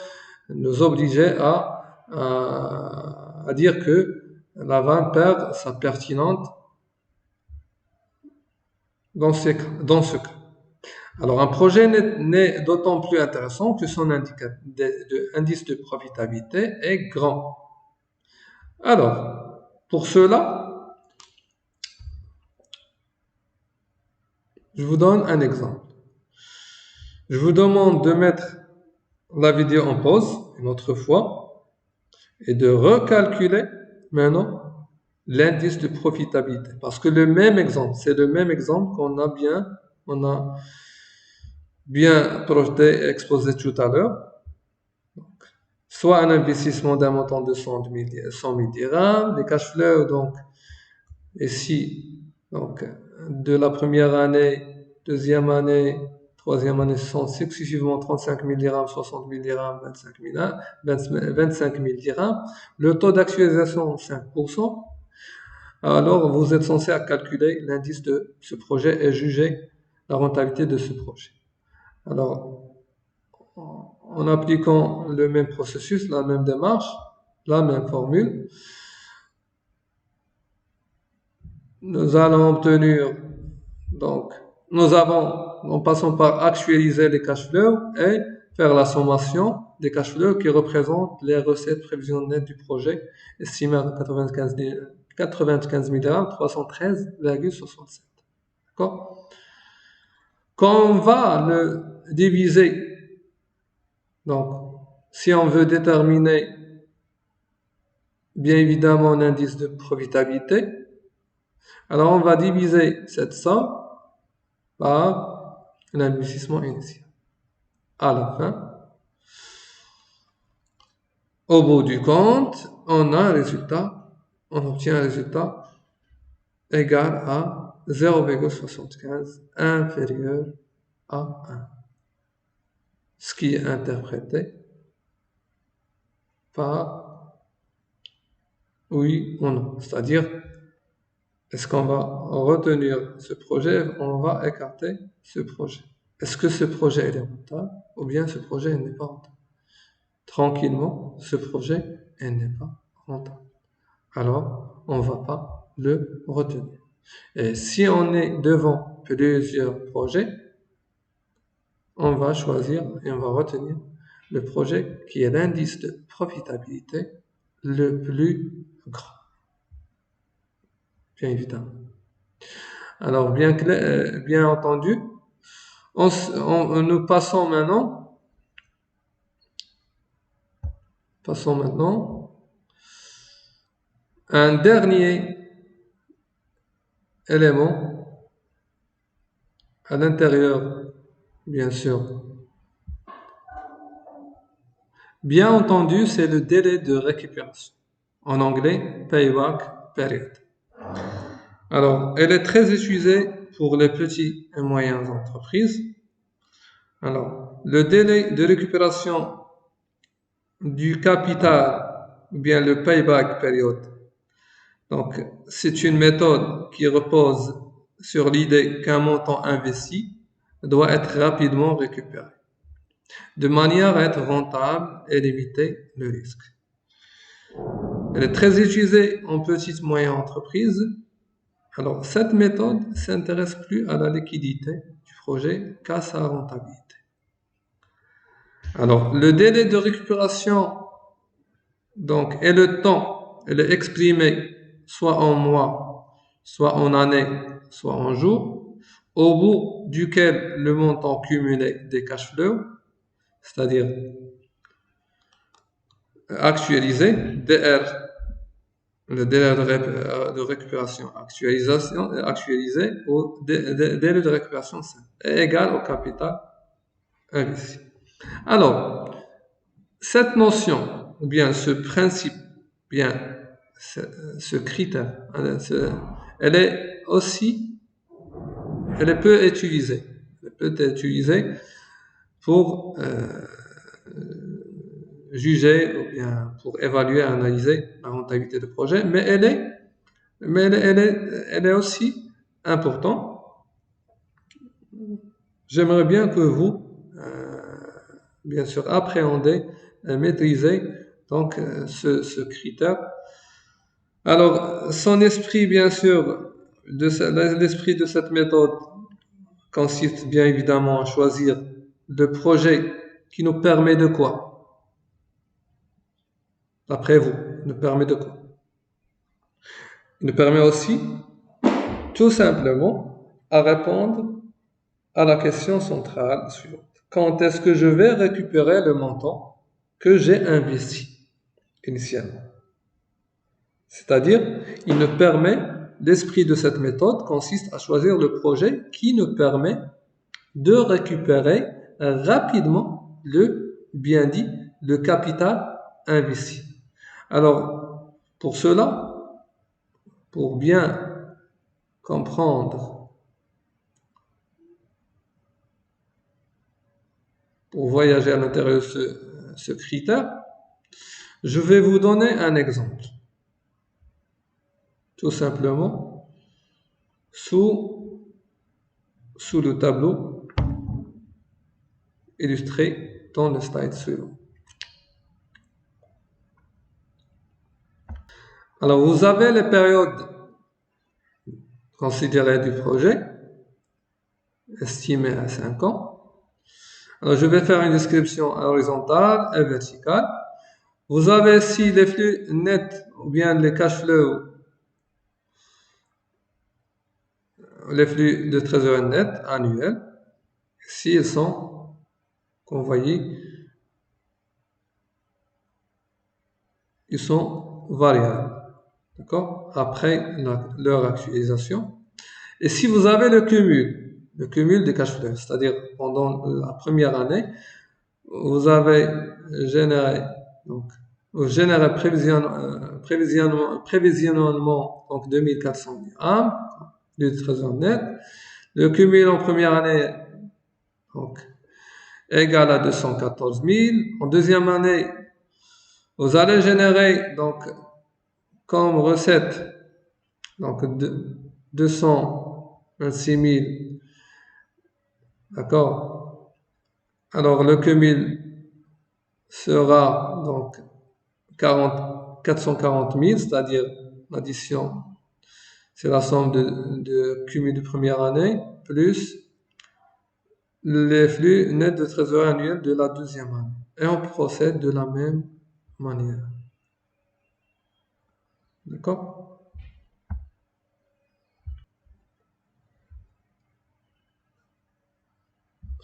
nous obliger à dire que la vanne perd sa pertinence dans ce cas. Alors, un projet n'est d'autant plus intéressant que son indice de profitabilité est grand. Alors, pour cela, je vous donne un exemple. Je vous demande de mettre la vidéo en pause une autre fois et de recalculer maintenant l'indice de profitabilité. Parce que c'est le même exemple qu'on a bien projeté et exposé tout à l'heure. Soit un investissement d'un montant de 100 000 dirhams, les cash flows, donc, ici, donc, de la première année, deuxième année, troisième année, ce sont successivement 35 000 dirhams, 60 000 dirhams, 25 000 dirhams. Le taux d'actualisation, 5%. Alors, vous êtes censé calculer l'indice de ce projet et juger la rentabilité de ce projet. Alors, en appliquant le même processus, la même démarche, la même formule, nous allons obtenir, donc, en passant par actualiser les cash flows et faire la sommation des cash flows qui représentent les recettes prévisionnelles nettes du projet, estimées à 95 000 313,67. D'accord? Quand on va le diviser, donc, si on veut déterminer, bien évidemment, l'indice de profitabilité, alors on va diviser cette somme par l'investissement initial. À la fin, au bout du compte, on obtient un résultat égal à 0,75 inférieur A1, ce qui est interprété par oui ou non. C'est-à-dire, est-ce qu'on va retenir ce projet, on va écarter ce projet. Est-ce que ce projet est rentable ou bien ce projet n'est pas rentable? Tranquillement, ce projet n'est pas rentable. Alors, on ne va pas le retenir. Et si on est devant plusieurs projets, on va choisir et on va retenir le projet qui est l'indice de profitabilité le plus grand. Bien évidemment. Alors, bien entendu, nous passons maintenant à un dernier élément à l'intérieur, bien sûr. Bien entendu, c'est le délai de récupération. En anglais, payback period. Alors, elle est très utilisée pour les petites et moyennes entreprises. Alors, le délai de récupération du capital, ou bien le payback period. Donc, c'est une méthode qui repose sur l'idée qu'un montant investi doit être rapidement récupéré, de manière à être rentable et limiter le risque. Elle est très utilisée en petites et moyennes entreprises. Alors, cette méthode ne s'intéresse plus à la liquidité du projet qu'à sa rentabilité. Alors, le délai de récupération donc, et le temps, elle est exprimé soit en mois, soit en années, soit en jours, au bout duquel le montant cumulé des cash flows, c'est-à-dire actualisé, DR, le délai de récupération actualisé au délai de récupération simple, est égal au capital investi. Alors, cette notion, ou bien ce principe, bien ce critère, elle est peu utilisée. Elle peut être utilisée pour juger ou bien pour évaluer, analyser la rentabilité du projet, mais elle est aussi importante. J'aimerais bien que vous, bien sûr, appréhendez, maîtrisez donc ce critère. Alors, son esprit, bien sûr, l'esprit de cette méthode consiste bien évidemment à choisir le projet qui nous permet de quoi? D'après vous, nous permet de quoi? Il nous permet aussi, tout simplement, à répondre à la question centrale suivante. Quand est-ce que je vais récupérer le montant que j'ai investi initialement? C'est-à-dire, l'esprit de cette méthode consiste à choisir le projet qui nous permet de récupérer rapidement le capital investi. Alors, pour cela, pour bien comprendre, pour voyager à l'intérieur de ce critère, je vais vous donner un exemple. Tout simplement, sous le tableau illustré dans le slide suivant. Alors, vous avez les périodes considérées du projet, estimées à 5 ans. Alors, je vais faire une description horizontale et verticale. Vous avez ici les flux nets ou bien les cash flows, les flux de trésorerie net annuels. Ici, ils sont, comme vous voyez, ils sont variables. D'accord? Après leur actualisation. Et si vous avez le cumul des cash flows, c'est-à-dire pendant la première année, vous avez généré prévisionnellement donc 2400 dirhams de trésor net. Le cumul en première année donc, égale à 214 000. En deuxième année, vous allez générer donc comme recette donc 226 000, d'accord? Alors le cumul sera donc 440 000, c'est-à-dire l'addition, c'est la somme de cumul de première année plus les flux nets de trésorerie annuels de la deuxième année. Et on procède de la même manière. D'accord?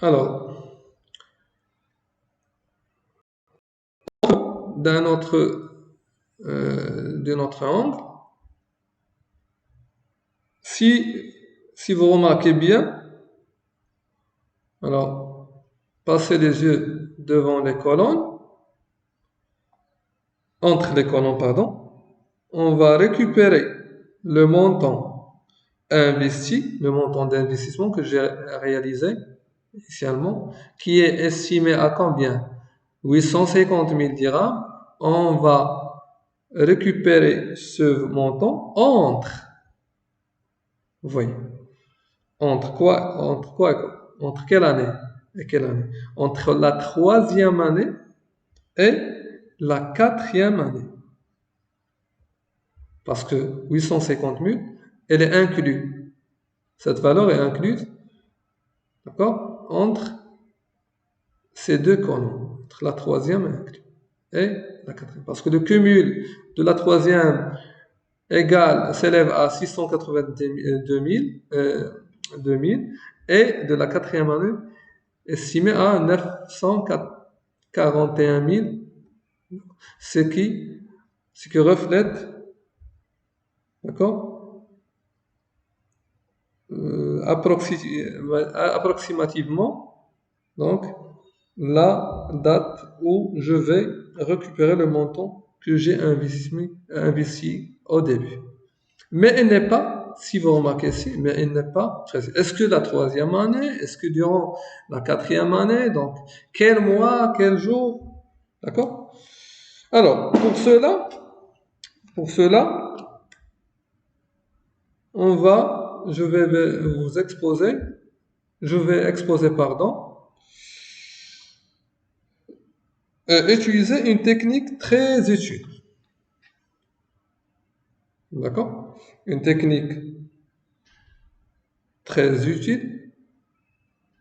Alors, d'un autre angle, si vous remarquez bien, alors, passez les yeux devant les colonnes, entre les colonnes, pardon, on va récupérer le montant investi, le montant d'investissement que j'ai réalisé initialement, qui est estimé à combien? 850 000 dirhams. On va récupérer ce montant vous voyez, entre quoi et quoi? Entre quelle année et quelle année? Entre la troisième année et la quatrième année. Parce que 850 000, elle est inclue. Cette valeur est incluse, d'accord, entre ces deux colonnes, entre la troisième et la quatrième. Parce que le cumul de la troisième s'élève à 682 000 et de la quatrième année estimé à 941 000, ce qui reflète, d'accord, approximativement, donc, la date où je vais récupérer le montant que j'ai investi au début. Mais elle n'est pas, si vous remarquez ici, mais elle n'est pas précise. Est-ce que la troisième année? Est-ce que durant la quatrième année? Donc, quel mois? Quel jour? D'accord? Alors, pour cela, je vais exposer, pardon, utiliser une technique très utile. D'accord? Une technique très utile,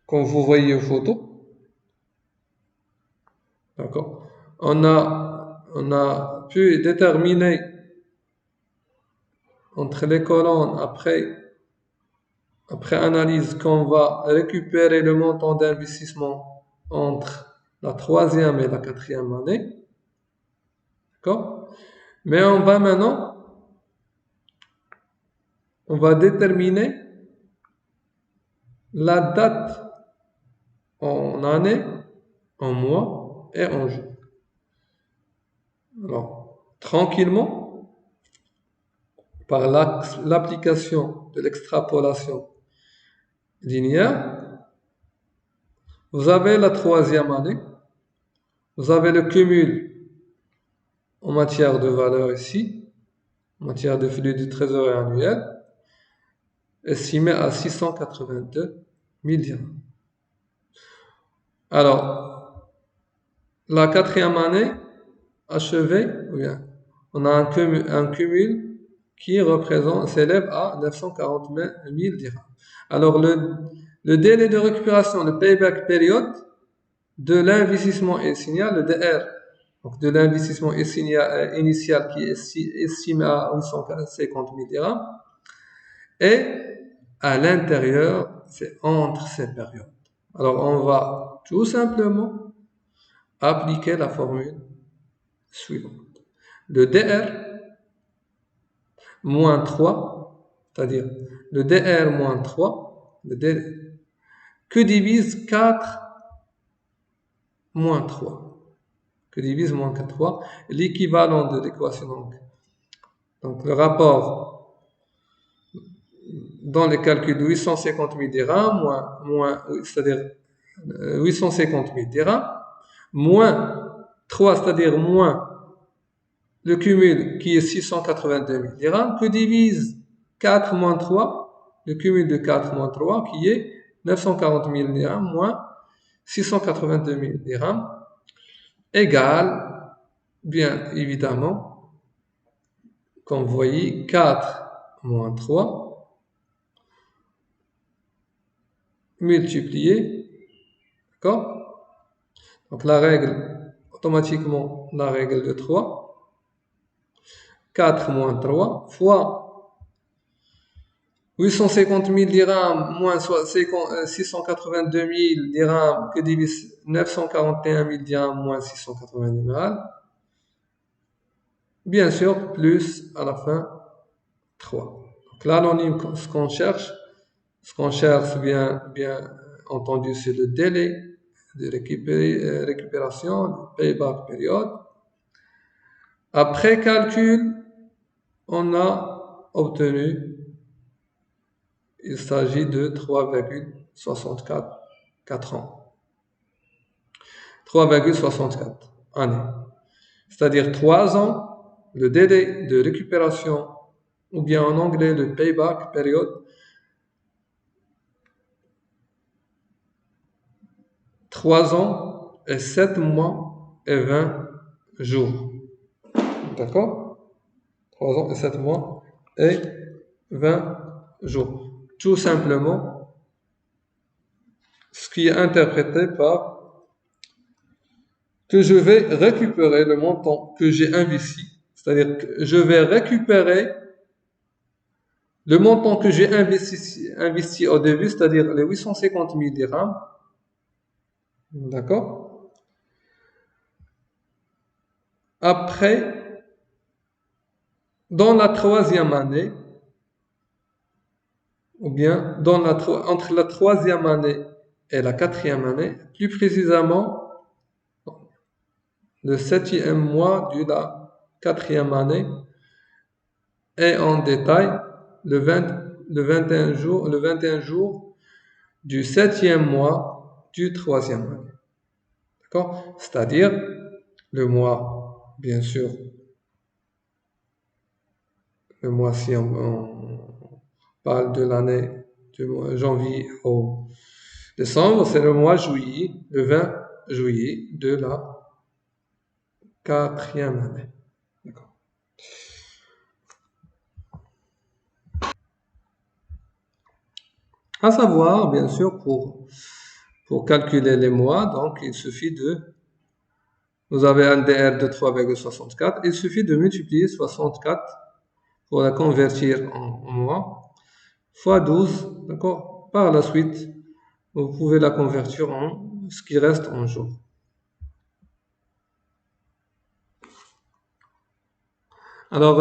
comme vous voyez aux photos. D'accord? On a pu déterminer entre les colonnes, après analyse, qu'on va récupérer le montant d'investissement entre la troisième et la quatrième année. D'accord? Mais on va déterminer la date en année, en mois et en jour. Alors, tranquillement, par l'application de l'extrapolation linéaire, vous avez la troisième année, vous avez le cumul en matière de valeur ici, en matière de flux de trésorerie annuel, estimé à 682 000 dirhams. Alors, la quatrième année achevée, on a un cumul qui s'élève à 940 000 dirhams. Alors, le délai de récupération, le payback period de l'investissement initial, le DR, donc de l'investissement initial qui est estimé à 850 000 dirhams, et à l'intérieur, c'est entre ces périodes. Alors, on va tout simplement appliquer la formule suivante. Le DR moins 3, c'est-à-dire le DR moins 3, que divise 4 moins 3, que divise moins 4, 3, l'équivalent de l'équation. Donc le rapport dans les calculs de 850 000 dirhams, c'est-à-dire 850 000 dirhams, moins 3, c'est-à-dire moins le cumul qui est 682 000 dirhams, que divise 4 moins 3, le cumul de 4 moins 3 qui est 940 000 dirhams moins 682 000 dirhams, égale, bien évidemment, comme vous voyez, 4 moins 3 multiplié, d'accord? Donc la règle, automatiquement, la règle de 3, 4 moins 3 fois 850 000 dirhams moins 682 000 dirhams que divise 941 000 dirhams moins 680 000 dirhams. Bien sûr, plus à la fin 3. Donc l'anonyme, ce qu'on cherche, bien entendu, c'est le délai de récupération, le payback période. Après calcul, on a obtenu, il s'agit de 3,64 ans. 3,64 années. C'est-à-dire 3 ans, le délai de récupération, ou bien en anglais le payback période, 3 ans et 7 mois et 20 jours. D'accord? 3 ans et 7 mois et 20 jours. Tout simplement, ce qui est interprété par que je vais récupérer le montant que j'ai investi. C'est-à-dire que je vais récupérer le montant que j'ai investi au début, c'est-à-dire les 850 000 dirhams. D'accord? Après, dans la 3e année, ou bien entre la 3e année et la 4e année, plus précisément le 7e mois de la 4e année, et en détail le 21 jours du 7e mois du 3e année. D'accord? C'est-à-dire le mois, bien sûr, le mois si on parle de l'année du mois janvier au décembre, c'est le mois juillet, le 20 juillet de la 4e année. D'accord. À savoir, bien sûr, pour calculer les mois, donc il suffit vous avez un DR de 3,64, il suffit de multiplier 64 pour la convertir en mois, fois 12, d'accord? Par la suite, vous pouvez la convertir en ce qui reste en jours. Alors,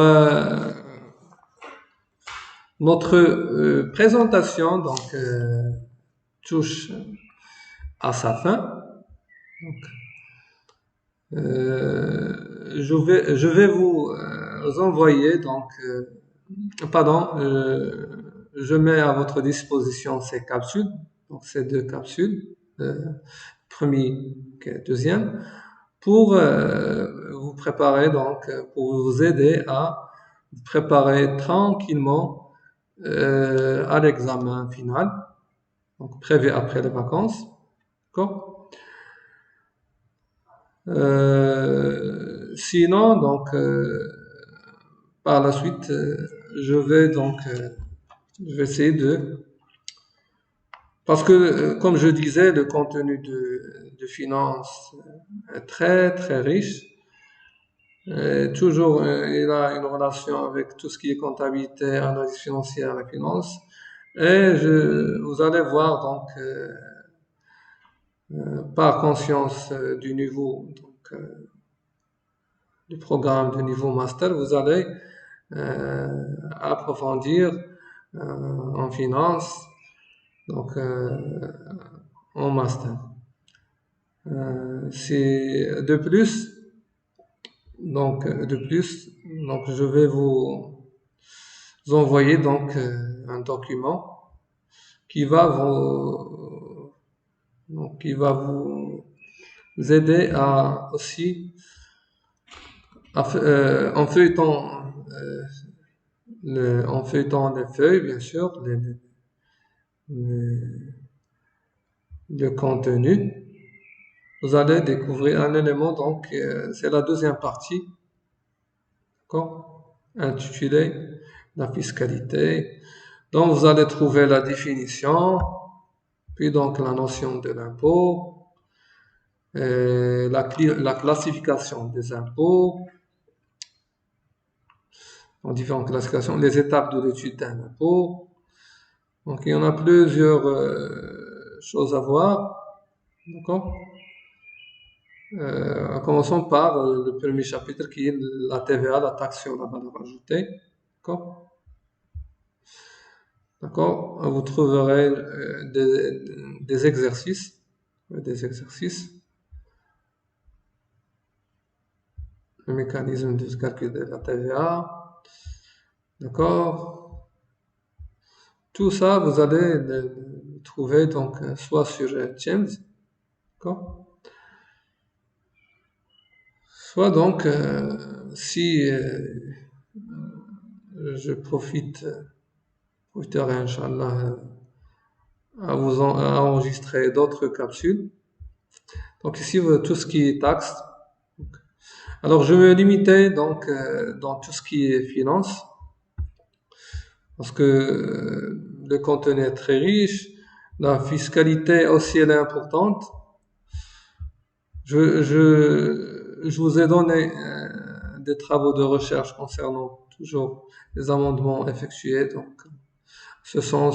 notre présentation donc touche à sa fin. Donc, je vais vous envoyer donc je mets à votre disposition ces capsules, donc ces 2 capsules, premier et deuxième, pour vous préparer donc pour vous aider à vous préparer tranquillement à l'examen final, donc prévu après les vacances. D'accord? Sinon, donc, par la suite, je vais essayer parce que, comme je disais, le contenu de finance est très très riche. Toujours, il a une relation avec tout ce qui est comptabilité, analyse financière et finance. Et vous allez voir donc par conscience du niveau du programme de niveau master, vous allez approfondir en finance, donc en master. C'est de plus, donc je vais vous envoyer donc un document qui va Donc, il va vous aider à aussi, en feuilletant, en feuilletant les feuilles, bien sûr, les- le contenu, vous allez découvrir un élément, donc c'est la deuxième partie, d'accord, intitulée la fiscalité. Donc vous allez trouver la définition, puis donc la notion de l'impôt, la classification des impôts, en différentes classifications, les étapes de l'étude d'un impôt. Donc il y en a plusieurs choses à voir, d'accord? En commençant par le premier chapitre qui est la TVA, la taxe sur la valeur ajoutée. D'accord? D'accord? Vous trouverez des exercices, le mécanisme de calcul de la TVA. D'accord? Tout ça, vous allez le trouver donc soit sur James, d'accord? Soit donc, si je profiterai, Inch'Allah, à enregistrer d'autres capsules. Donc ici, tout ce qui est taxe. Alors, je vais limiter donc dans tout ce qui est finance, parce que le contenu est très riche. La fiscalité aussi, elle est importante. Je vous ai donné des travaux de recherche concernant toujours les amendements effectués. Donc, ce sont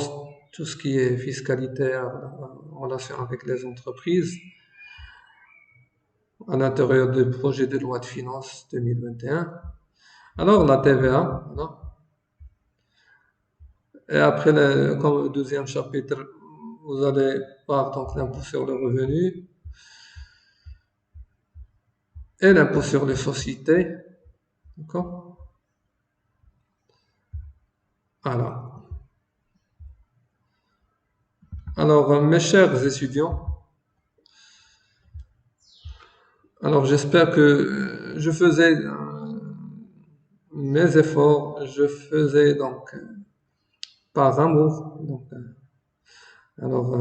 tout ce qui est fiscalité en relation avec les entreprises à l'intérieur du projet de loi de finances 2021. Alors, la TVA, voilà. Et après, comme deuxième chapitre, vous allez voir donc l'impôt sur le revenu et l'impôt sur les sociétés. D'accord? Alors, mes chers étudiants, alors j'espère que je faisais mes efforts, je faisais donc par amour, donc, alors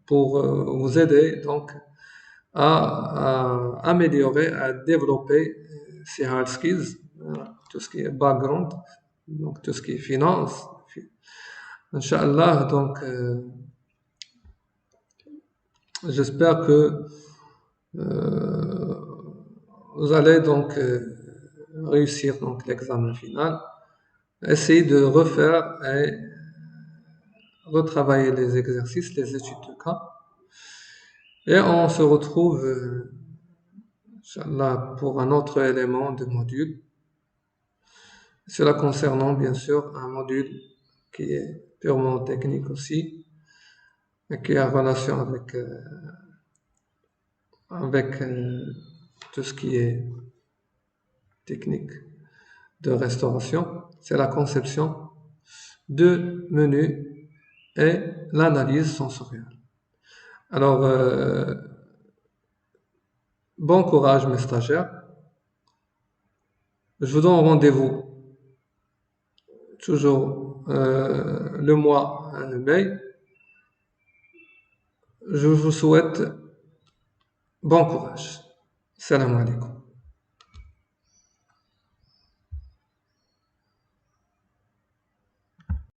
pour vous aider donc à améliorer, à développer ces hard skills, tout ce qui est background, donc tout ce qui est finance. Inch'Allah, donc j'espère que euh, vous allez donc réussir donc l'examen final. Essayez de refaire et retravailler les exercices, les études de cas. Et on se retrouve, Inch'Allah, pour un autre élément de module. Cela concernant bien sûr un module qui est purement technique aussi, et qui a relation avec tout ce qui est technique de restauration. C'est la conception de menus et l'analyse sensorielle. Alors, bon courage mes stagiaires. Je vous donne rendez-vous toujours le mois de mai. Je vous souhaite bon courage. Salam alaikum.